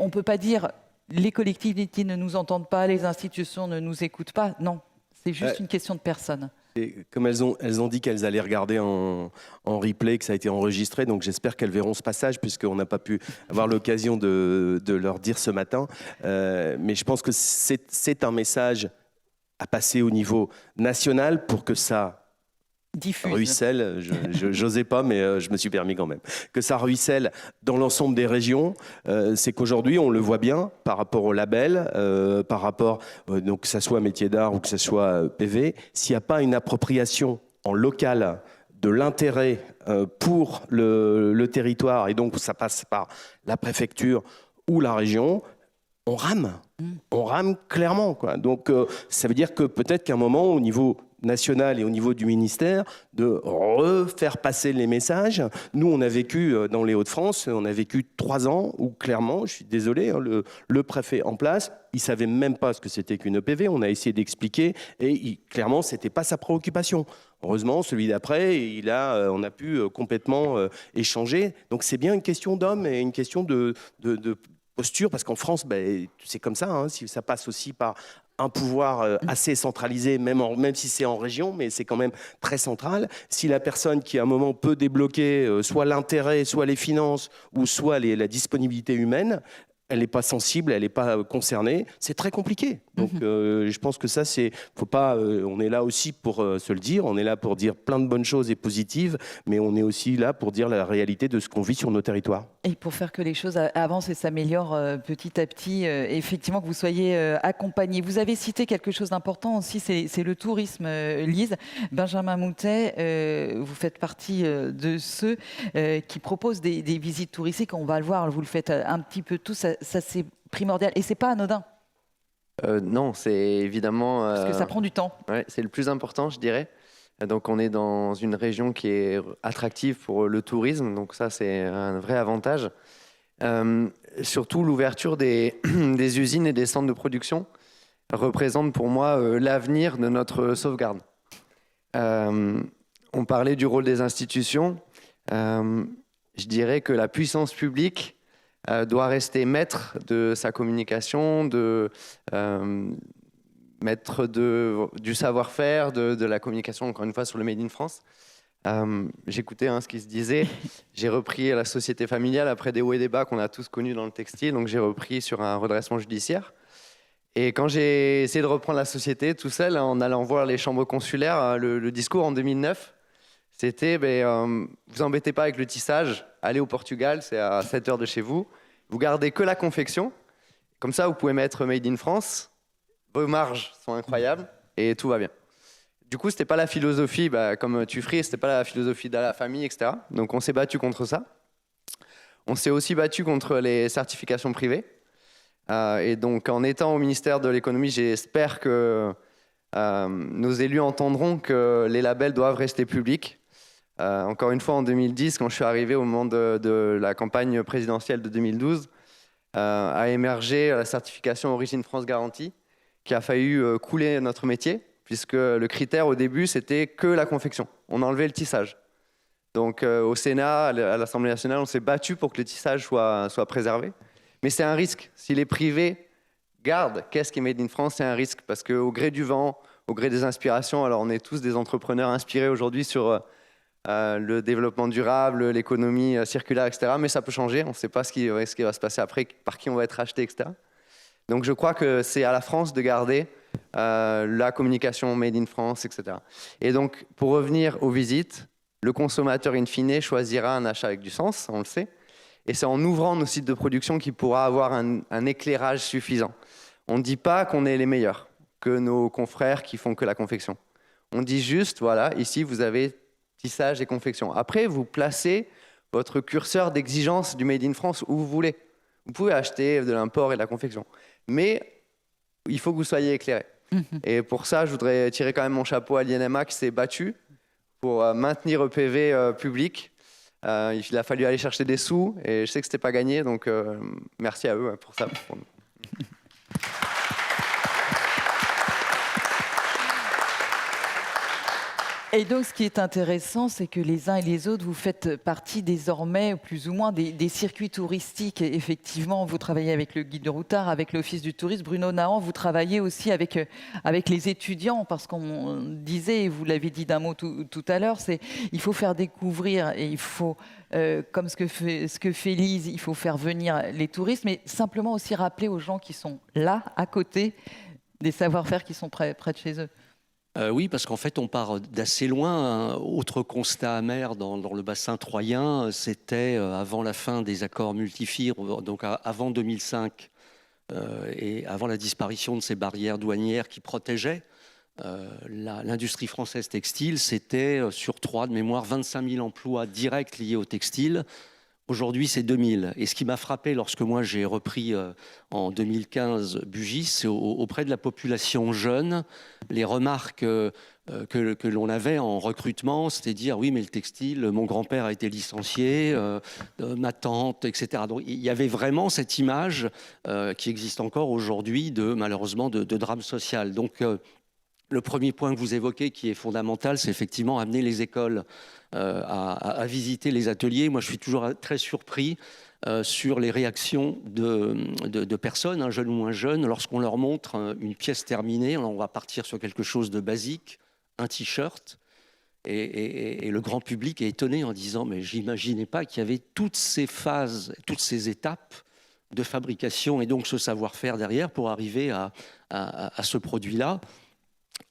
on ne peut pas dire les collectivités ne nous entendent pas, les institutions ne nous écoutent pas. Non, c'est juste une question de personne. Et comme elles ont dit qu'elles allaient regarder en replay, que ça a été enregistré, donc j'espère qu'elles verront ce passage, puisqu'on n'a pas pu avoir l'occasion de leur dire ce matin. Mais je pense que c'est un message à passer au niveau national pour que ça... diffuse. Ruisselle, j'osais pas, mais je me suis permis quand même. Que ça ruisselle dans l'ensemble des régions, c'est qu'aujourd'hui, on le voit bien par rapport au label, par rapport, donc que ça soit métier d'art ou que ce soit PV, s'il n'y a pas une appropriation en local de l'intérêt pour le territoire, et donc ça passe par la préfecture ou la région, on rame clairement, quoi. Donc ça veut dire que peut-être qu'à un moment, au niveau national et au niveau du ministère, de refaire passer les messages. Nous, on a vécu dans les Hauts-de-France, on a vécu 3 ans où clairement, je suis désolé, le préfet en place, il savait même pas ce que c'était qu'une EPV. On a essayé d'expliquer et clairement, c'était pas sa préoccupation. Heureusement, celui d'après, on a pu complètement échanger. Donc c'est bien une question d'homme et une question de posture, parce qu'en France, c'est comme ça, hein, si ça passe aussi par un pouvoir assez centralisé, même si c'est en région, mais c'est quand même très central. Si la personne qui à un moment peut débloquer soit l'intérêt, soit les finances, ou soit la disponibilité humaine, elle n'est pas sensible, elle n'est pas concernée, c'est très compliqué. Donc je pense que ça, faut pas, on est là aussi pour se le dire, on est là pour dire plein de bonnes choses et positives, mais on est aussi là pour dire la réalité de ce qu'on vit sur nos territoires. Et pour faire que les choses avancent et s'améliorent petit à petit, effectivement que vous soyez accompagnés. Vous avez cité quelque chose d'important aussi, c'est le tourisme, Lise. Benjamin Moutet, vous faites partie de ceux qui proposent des visites touristiques. On va le voir, vous le faites un petit peu tous. Ça c'est primordial et c'est pas anodin. Non, c'est évidemment... Parce que ça prend du temps. Ouais, c'est le plus important, je dirais. Donc on est dans une région qui est attractive pour le tourisme, donc ça c'est un vrai avantage. Surtout l'ouverture des usines et des centres de production représente pour moi l'avenir de notre sauvegarde. On parlait du rôle des institutions. Je dirais que la puissance publique doit rester maître de sa communication, maître du savoir-faire, de la communication, encore une fois, sur le Made in France. J'écoutais ce qui se disait. J'ai repris la société familiale après des hauts et des bas qu'on a tous connus dans le textile. Donc j'ai repris sur un redressement judiciaire. Et quand j'ai essayé de reprendre la société tout seul, en allant voir les chambres consulaires, le discours en 2009, c'était vous embêtez pas avec le tissage, allez au Portugal, c'est à 7 heures de chez vous. Vous gardez que la confection. Comme ça, vous pouvez mettre Made in France. Vos marges sont incroyables et tout va bien. Du coup, c'était pas la philosophie, comme Tufri, c'était pas la philosophie de la famille, etc. Donc, on s'est battu contre ça. On s'est aussi battu contre les certifications privées. Et donc, en étant au ministère de l'économie, j'espère que nos élus entendront que les labels doivent rester publics. Encore une fois, en 2010, quand je suis arrivé au moment de la campagne présidentielle de 2012, a émergé la certification Origine France Garantie, qui a failli couler notre métier, puisque le critère au début, c'était que la confection. On enlevait le tissage. Donc au Sénat, à l'Assemblée nationale, on s'est battu pour que le tissage soit préservé. Mais c'est un risque. Si les privés gardent qu'est-ce qui est Made in France, c'est un risque, parce qu'au gré du vent, au gré des inspirations, alors on est tous des entrepreneurs inspirés aujourd'hui sur le développement durable, l'économie circulaire, etc. Mais ça peut changer, on ne sait pas ce qui va se passer après, par qui on va être acheté, etc. Donc je crois que c'est à la France de garder la communication Made in France, etc. Et donc, pour revenir aux visites, le consommateur in fine choisira un achat avec du sens, on le sait. Et c'est en ouvrant nos sites de production qu'il pourra avoir un éclairage suffisant. On ne dit pas qu'on est les meilleurs que nos confrères qui font que la confection. On dit juste, voilà, ici vous avez tissage et confection. Après, vous placez votre curseur d'exigence du Made in France où vous voulez. Vous pouvez acheter de l'import et de la confection. Mais il faut que vous soyez éclairé. Et pour ça, je voudrais tirer quand même mon chapeau à l'INMA qui s'est battu pour maintenir EPV public. Il a fallu aller chercher des sous et je sais que ce n'était pas gagné, donc merci à eux pour ça. Et donc, ce qui est intéressant, c'est que les uns et les autres, vous faites partie désormais, plus ou moins, des circuits touristiques. Et effectivement, vous travaillez avec le guide de routard, avec l'Office du tourisme. Bruno Nahan, vous travaillez aussi avec les étudiants, parce qu'on disait, et vous l'avez dit d'un mot tout à l'heure, il faut faire découvrir et il faut, comme ce que fait Lise, il faut faire venir les touristes, mais simplement aussi rappeler aux gens qui sont là, à côté, des savoir-faire qui sont près de chez eux. Oui, parce qu'en fait, on part d'assez loin. Autre constat amer dans le bassin troyen, c'était avant la fin des accords multifibres, donc avant 2005 et avant la disparition de ces barrières douanières qui protégeaient l'industrie française textile, c'était sur 3 de mémoire 25 000 emplois directs liés au textile. Aujourd'hui, c'est 2000. Et ce qui m'a frappé lorsque moi j'ai repris en 2015 Bugis, c'est auprès de la population jeune, les remarques que l'on avait en recrutement, c'était dire oui, mais le textile, mon grand-père a été licencié, ma tante, etc. Donc il y avait vraiment cette image qui existe encore aujourd'hui malheureusement de drame social. Donc le premier point que vous évoquez, qui est fondamental, c'est effectivement amener les écoles à visiter les ateliers. Moi, je suis toujours très surpris sur les réactions de personnes, jeunes ou moins jeunes, lorsqu'on leur montre une pièce terminée. On va partir sur quelque chose de basique, un t-shirt, et le grand public est étonné en disant « mais j'imaginais pas qu'il y avait toutes ces phases, toutes ces étapes de fabrication et donc ce savoir-faire derrière pour arriver à ce produit-là ».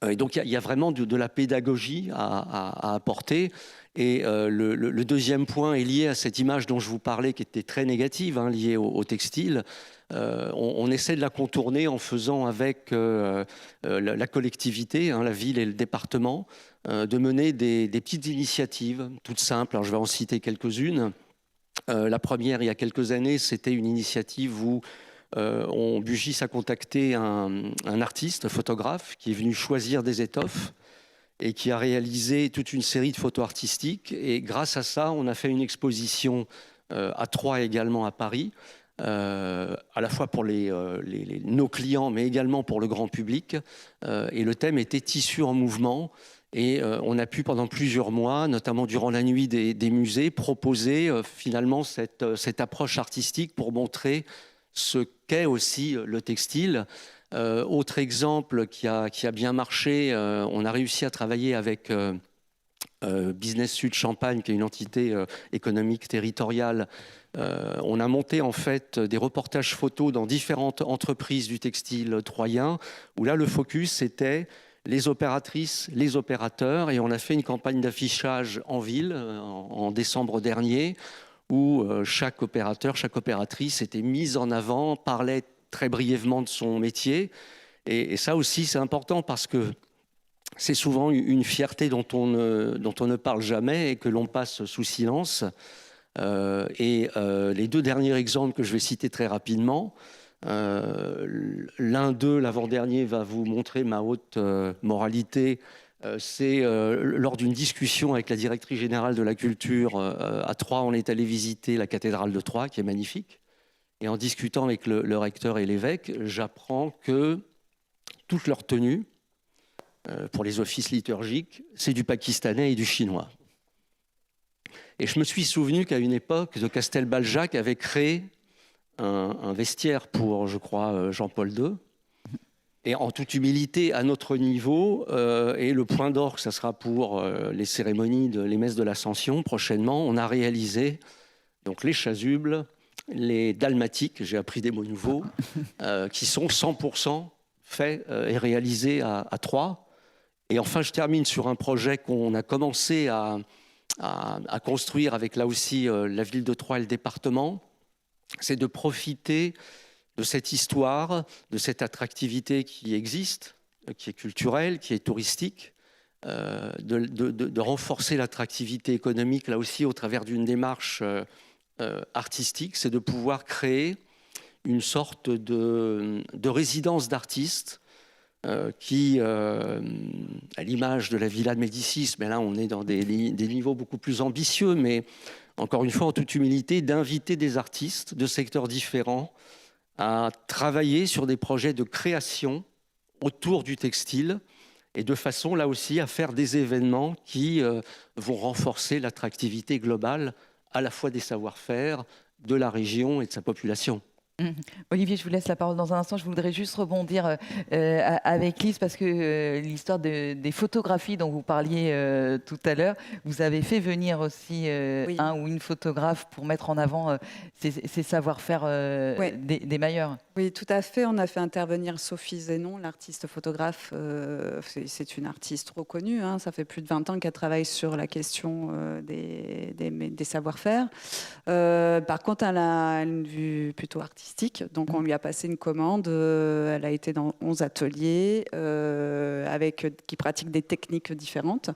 Et donc, il y a vraiment de la pédagogie à apporter. Et le deuxième point est lié à cette image dont je vous parlais, qui était très négative, liée au textile. On essaie de la contourner en faisant avec la collectivité, la ville et le département, de mener des petites initiatives toutes simples. Alors, je vais en citer quelques-unes. La première, il y a quelques années, c'était une initiative où Bugis a contacté un artiste, photographe, qui est venu choisir des étoffes et qui a réalisé toute une série de photos artistiques. Et grâce à ça, on a fait une exposition à Troyes et également à Paris, à la fois pour nos clients, mais également pour le grand public. Et le thème était « Tissu en mouvement ». Et on a pu pendant plusieurs mois, notamment durant la nuit des musées, proposer finalement cette approche artistique pour montrer ce qu'est aussi le textile. Autre exemple qui a bien marché, on a réussi à travailler avec Business Sud Champagne, qui est une entité économique territoriale. On a monté en fait des reportages photos dans différentes entreprises du textile troyen, où là le focus c'était les opératrices, les opérateurs, et on a fait une campagne d'affichage en ville en décembre dernier, où chaque opérateur, chaque opératrice était mise en avant, parlait très brièvement de son métier. Et ça aussi, c'est important parce que c'est souvent une fierté dont on ne parle jamais et que l'on passe sous silence. Les deux derniers exemples que je vais citer très rapidement, l'un d'eux, l'avant-dernier, va vous montrer ma haute moralité. C'est lors d'une discussion avec la directrice générale de la culture à Troyes, on est allé visiter la cathédrale de Troyes, qui est magnifique. Et en discutant avec le recteur et l'évêque, j'apprends que toute leur tenue, pour les offices liturgiques, c'est du pakistanais et du chinois. Et je me suis souvenu qu'à une époque, de Castelbaljac avait créé un vestiaire pour, je crois, Jean-Paul II. Et en toute humilité, à notre niveau, et le point d'orgue, ça sera pour les cérémonies, les messes de l'Ascension prochainement, on a réalisé donc, les chasubles, les dalmatiques, j'ai appris des mots nouveaux, qui sont 100% faits et réalisés à Troyes. Et enfin, je termine sur un projet qu'on a commencé à construire avec là aussi la ville de Troyes et le département. C'est de profiter de cette histoire, de cette attractivité qui existe, qui est culturelle, qui est touristique, de renforcer l'attractivité économique là aussi au travers d'une démarche artistique. C'est de pouvoir créer une sorte de résidence d'artistes qui, à l'image de la Villa de Médicis, mais là on est dans des niveaux beaucoup plus ambitieux, mais encore une fois en toute humilité, d'inviter des artistes de secteurs différents à travailler sur des projets de création autour du textile et de façon là aussi à faire des événements qui vont renforcer l'attractivité globale à la fois des savoir-faire, de la région et de sa population. Olivier, je vous laisse la parole dans un instant. Je voudrais juste rebondir avec Lise parce que l'histoire des photographies dont vous parliez tout à l'heure, vous avez fait venir aussi Oui. un ou une photographe pour mettre en avant ces savoir-faire des mailleurs. Oui, tout à fait. On a fait intervenir Sophie Zénon, l'artiste photographe. C'est une artiste reconnue. Hein. Ça fait plus de 20 ans qu'elle travaille sur la question des savoir-faire. Par contre, elle a une vue plutôt artistique. Donc, on lui a passé une commande. Elle a été dans 11 ateliers qui pratiquent des techniques différentes.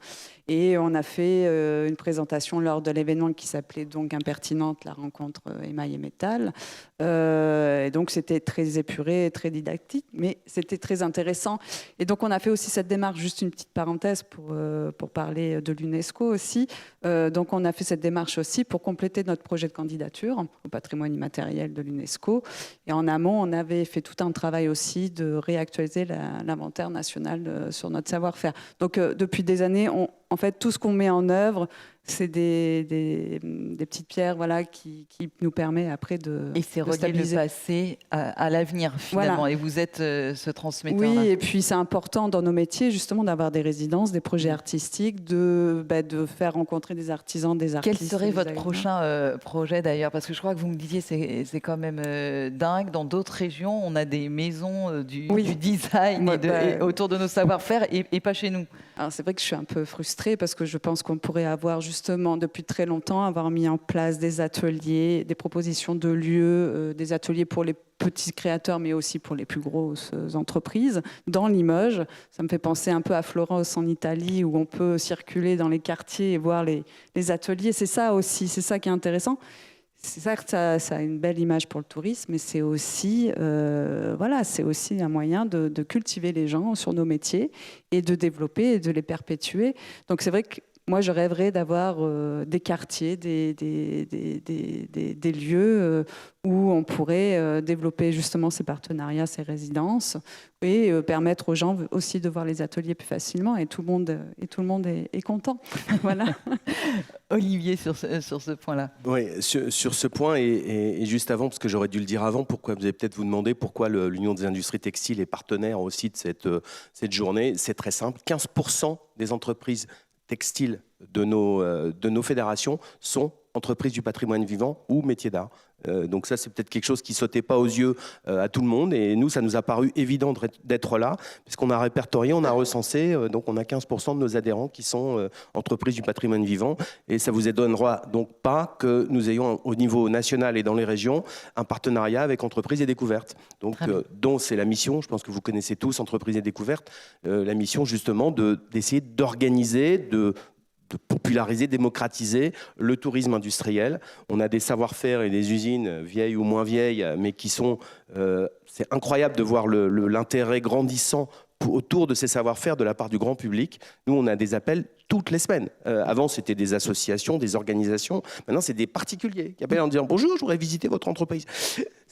Et on a fait une présentation lors de l'événement qui s'appelait donc Impertinente, la rencontre émail et métal. Et donc, c'était très épuré, très didactique, mais c'était très intéressant. Et donc, on a fait aussi cette démarche, juste une petite parenthèse pour parler de l'UNESCO aussi. Donc, on a fait cette démarche aussi pour compléter notre projet de candidature au patrimoine immatériel de l'UNESCO. Et en amont, on avait fait tout un travail aussi de réactualiser l'inventaire national sur notre savoir-faire. Donc, depuis des années, en fait, tout ce qu'on met en œuvre, c'est des petites pierres qui nous permet après de Et c'est relier le passé à l'avenir, finalement. Voilà. Et vous êtes ce transmetteur. Oui, et puis c'est important dans nos métiers, justement, d'avoir des résidences, des projets artistiques, de faire rencontrer des artisans, des artistes. Quel serait votre prochain projet, d'ailleurs? Parce que je crois que vous me disiez, c'est quand même dingue. Dans d'autres régions, on a des maisons du design et autour de nos savoir-faire et pas chez nous. Alors, c'est vrai que je suis un peu frustrée parce que je pense qu'on pourrait avoir justement depuis très longtemps avoir mis en place des ateliers, des propositions de lieux, des ateliers pour les petits créateurs mais aussi pour les plus grosses entreprises dans Limoges. Ça me fait penser un peu à Florence en Italie où on peut circuler dans les quartiers et voir les ateliers. C'est ça aussi, c'est ça qui est intéressant. C'est ça que ça a une belle image pour le tourisme, mais c'est aussi, c'est aussi un moyen de cultiver les gens sur nos métiers et de développer et de les perpétuer. Donc c'est vrai que moi, je rêverais d'avoir des quartiers, des lieux où on pourrait développer justement ces partenariats, ces résidences, et permettre aux gens aussi de voir les ateliers plus facilement. Et tout le monde est content. Voilà. Olivier, sur ce point-là. Oui, sur ce point, et juste avant, parce que j'aurais dû le dire avant, pourquoi vous allez peut-être vous demander pourquoi l'Union des industries textiles est partenaire aussi de cette journée. C'est très simple. 15% des entreprises textiles de nos fédérations sont entreprises du patrimoine vivant ou métiers d'art. Donc ça, c'est peut-être quelque chose qui sautait pas aux yeux à tout le monde. Et nous, ça nous a paru évident d'être là, puisqu'on a répertorié, on a recensé, donc on a 15% de nos adhérents qui sont entreprises du patrimoine vivant. Et ça vous étonnera donc pas que nous ayons au niveau national et dans les régions un partenariat avec Entreprises et Découvertes. Donc, dont c'est la mission, je pense que vous connaissez tous Entreprises et Découvertes, la mission justement d'essayer d'organiser, de populariser, démocratiser le tourisme industriel. On a des savoir-faire et des usines vieilles ou moins vieilles, mais qui sont... c'est incroyable de voir l'intérêt grandissant autour de ces savoir-faire de la part du grand public. Nous, on a des appels toutes les semaines. Avant, c'était des associations, des organisations. Maintenant, c'est des particuliers qui appellent en disant « Bonjour, je voudrais visiter votre entreprise ».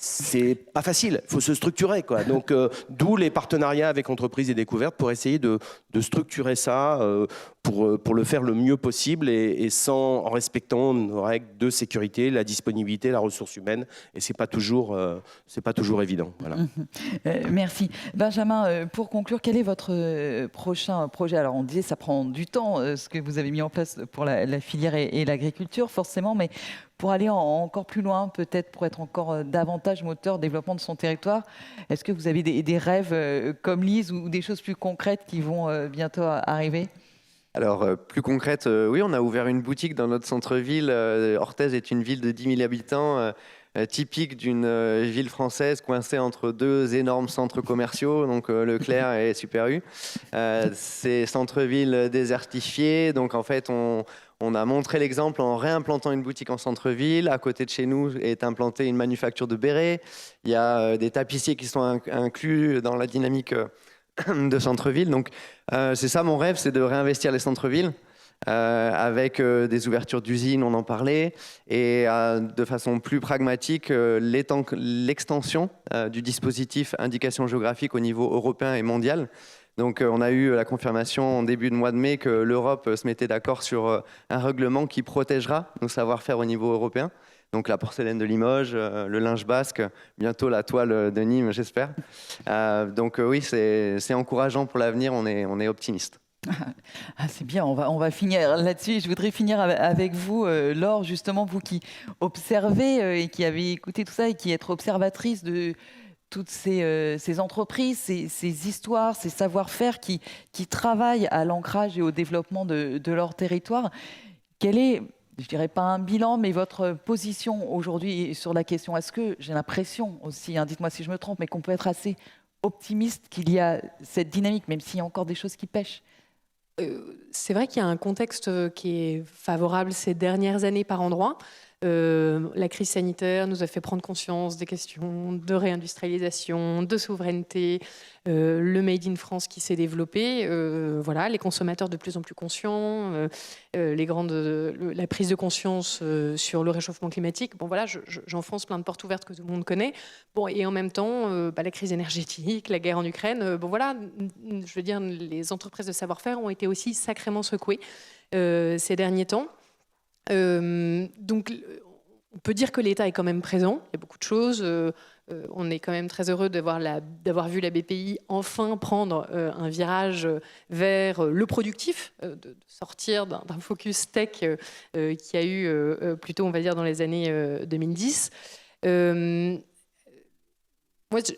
C'est pas facile, il faut se structurer, quoi. Donc, d'où les partenariats avec Entreprises et Découvertes pour essayer de structurer ça, pour le faire le mieux possible et en respectant nos règles de sécurité, la disponibilité, la ressource humaine. Et c'est pas toujours évident. Voilà. Merci. Benjamin, pour conclure, quel est votre prochain projet? Alors, on disait ça prend du temps, ce que vous avez mis en place pour la filière et l'agriculture, forcément, mais pour aller encore plus loin, peut-être pour être encore davantage moteur développement de son territoire, est-ce que vous avez des rêves comme Lise ou des choses plus concrètes qui vont bientôt arriver? Alors, plus concrète, oui, on a ouvert une boutique dans notre centre-ville. Orthez est une ville de 10 000 habitants, typique d'une ville française coincée entre deux énormes centres commerciaux, donc Leclerc et Super U. C'est centre-ville désertifié, donc en fait, on a montré l'exemple en réimplantant une boutique en centre-ville. À côté de chez nous est implantée une manufacture de bérets. Il y a des tapissiers qui sont inclus dans la dynamique de centre-ville. Donc, c'est ça mon rêve, c'est de réinvestir les centres-villes avec des ouvertures d'usines, on en parlait, et de façon plus pragmatique, l'extension du dispositif indication géographique au niveau européen et mondial. Donc, on a eu la confirmation en début de mois de mai que l'Europe se mettait d'accord sur un règlement qui protégera nos savoir-faire au niveau européen. Donc, la porcelaine de Limoges, le linge basque, bientôt la toile de Nîmes, j'espère. Donc, oui, c'est encourageant pour l'avenir, on est optimiste. Ah, c'est bien, on va finir là-dessus. Je voudrais finir avec vous, Laure, justement, vous qui observez et qui avez écouté tout ça et qui êtes observatrice de toutes ces entreprises, ces histoires, ces savoir-faire qui travaillent à l'ancrage et au développement de leur territoire. Quel est, je ne dirais pas un bilan, mais votre position aujourd'hui sur la question? Est-ce que, j'ai l'impression aussi, dites-moi si je me trompe, mais qu'on peut être assez optimiste qu'il y a cette dynamique, même s'il y a encore des choses qui pêchent? C'est vrai qu'il y a un contexte qui est favorable ces dernières années par endroits. La crise sanitaire nous a fait prendre conscience des questions de réindustrialisation, de souveraineté, le Made in France qui s'est développé, voilà, les consommateurs de plus en plus conscients, la prise de conscience sur le réchauffement climatique. Bon, voilà, j'enfonce plein de portes ouvertes que tout le monde connaît. Bon, et en même temps, la crise énergétique, la guerre en Ukraine, bon voilà, je veux dire, les entreprises de savoir-faire ont été aussi sacrément secouées ces derniers temps. Donc, on peut dire que l'État est quand même présent. Il y a beaucoup de choses. On est quand même très heureux d'avoir vu la BPI enfin prendre un virage vers le productif, de sortir d'un focus tech qui a eu plutôt, on va dire, dans les années 2010. Moi,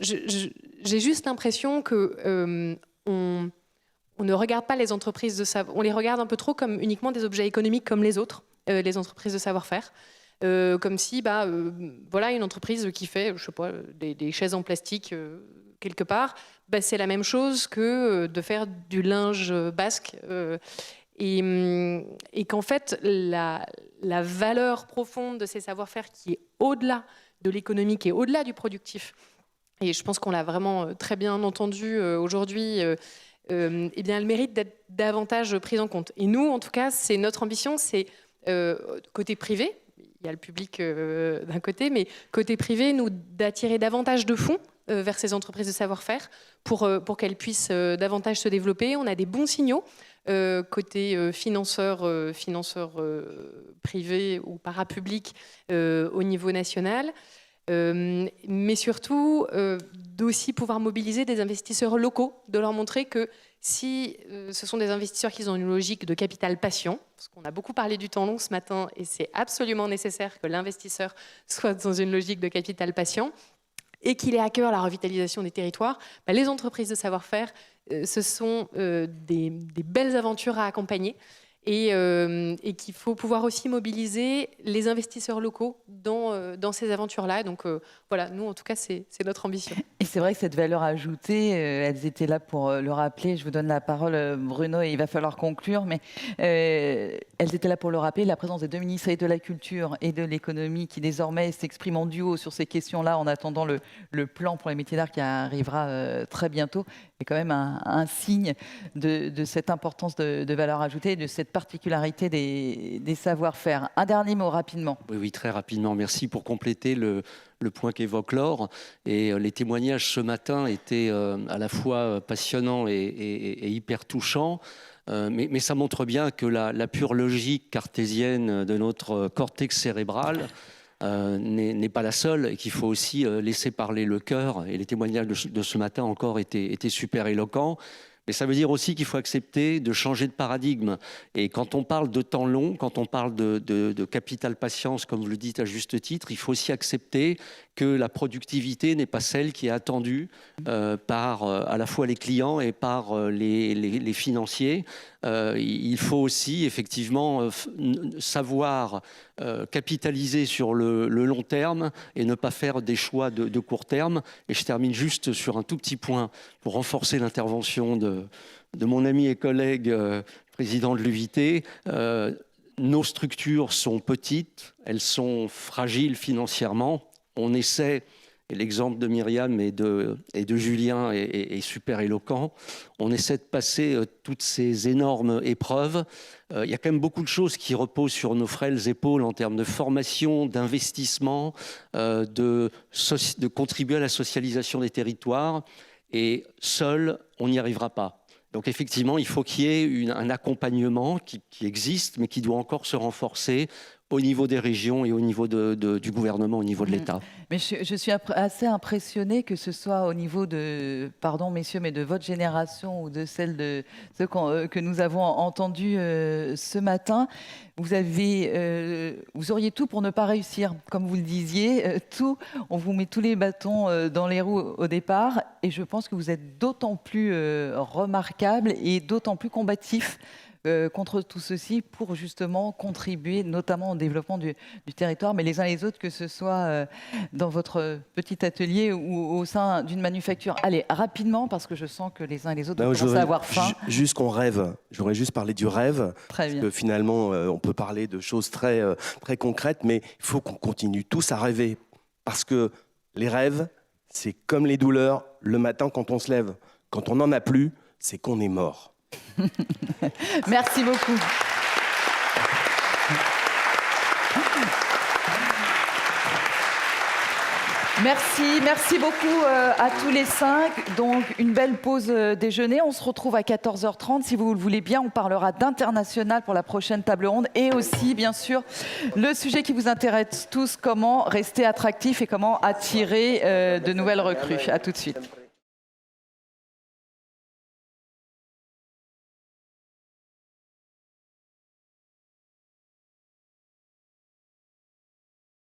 j'ai juste l'impression que on ne regarde pas les entreprises de savoir. On les regarde un peu trop comme uniquement des objets économiques comme les autres. Les entreprises de savoir-faire, comme si voilà, une entreprise qui fait, je sais pas, des chaises en plastique quelque part, c'est la même chose que de faire du linge basque, et qu'en fait la valeur profonde de ces savoir-faire qui est au-delà de l'économique et au-delà du productif, et je pense qu'on l'a vraiment très bien entendu aujourd'hui, eh bien, elle mérite d'être davantage prise en compte. Et nous, en tout cas, c'est notre ambition, c'est côté privé, il y a le public d'un côté, mais côté privé, nous, d'attirer davantage de fonds vers ces entreprises de savoir-faire pour qu'elles puissent davantage se développer. On a des bons signaux côté financeurs privés ou parapublics au niveau national. Mais surtout d'aussi pouvoir mobiliser des investisseurs locaux, de leur montrer que si ce sont des investisseurs qui ont une logique de capital patient, parce qu'on a beaucoup parlé du temps long ce matin et c'est absolument nécessaire que l'investisseur soit dans une logique de capital patient et qu'il ait à cœur la revitalisation des territoires, les entreprises de savoir-faire, ce sont des belles aventures à accompagner. Et qu'il faut pouvoir aussi mobiliser les investisseurs locaux dans ces aventures-là. Donc voilà, nous en tout cas, c'est notre ambition. Et c'est vrai que cette valeur ajoutée, elles étaient là pour le rappeler. Je vous donne la parole, Bruno, et il va falloir conclure. Mais elles étaient là pour le rappeler. La présence des deux ministres de la Culture et de l'Économie qui désormais s'expriment en duo sur ces questions-là en attendant le plan pour les métiers d'art qui arrivera très bientôt est quand même un signe de cette importance de valeur ajoutée et de cette particularité des savoir-faire. Un dernier mot rapidement. Oui, très rapidement. Merci pour compléter le point qu'évoque Laure. Et les témoignages ce matin étaient à la fois passionnants et hyper touchants. Mais ça montre bien que la pure logique cartésienne de notre cortex cérébral n'est pas la seule et qu'il faut aussi laisser parler le cœur. Et les témoignages de ce matin encore étaient super éloquents. Mais ça veut dire aussi qu'il faut accepter de changer de paradigme. Et quand on parle de temps long, quand on parle de capital patience, comme vous le dites à juste titre, il faut aussi accepter que la productivité n'est pas celle qui est attendue par à la fois les clients et par les financiers. Il faut aussi effectivement savoir capitaliser sur le long terme et ne pas faire des choix de court terme. Et je termine juste sur un tout petit point pour renforcer l'intervention de mon ami et collègue président de l'UVT. Nos structures sont petites, elles sont fragiles financièrement. On essaie, et l'exemple de Myriam et de Julien est super éloquent, on essaie de passer toutes ces énormes épreuves. Il y a quand même beaucoup de choses qui reposent sur nos frêles épaules en termes de formation, d'investissement, de contribuer à la socialisation des territoires. Et seul, on n'y arrivera pas. Donc effectivement, il faut qu'il y ait un accompagnement qui existe, mais qui doit encore se renforcer au niveau des régions et au niveau du gouvernement, au niveau de l'État. Mais je suis assez impressionnée que ce soit au niveau de, pardon messieurs, mais de votre génération ou de celle de ceux que nous avons entendus ce matin. Vous auriez tout pour ne pas réussir, comme vous le disiez. On vous met tous les bâtons dans les roues au départ. Et je pense que vous êtes d'autant plus remarquable et d'autant plus combatif contre tout ceci pour justement contribuer notamment au développement du territoire, mais les uns les autres, que ce soit dans votre petit atelier ou au sein d'une manufacture. Allez, rapidement, parce que je sens que les uns et les autres commencent à avoir faim. Juste qu'on rêve. J'aurais juste parlé du rêve. Très bien. Parce que finalement, on peut parler de choses très, très concrètes, mais il faut qu'on continue tous à rêver. Parce que les rêves, c'est comme les douleurs le matin quand on se lève. Quand on n'en a plus, c'est qu'on est mort. Merci beaucoup. Merci beaucoup à tous les 5. Donc, une belle pause déjeuner. On se retrouve à 14h30. Si vous le voulez bien, on parlera d'international pour la prochaine table ronde. Et aussi, bien sûr, le sujet qui vous intéresse tous, comment rester attractif et comment attirer de nouvelles recrues. À tout de suite.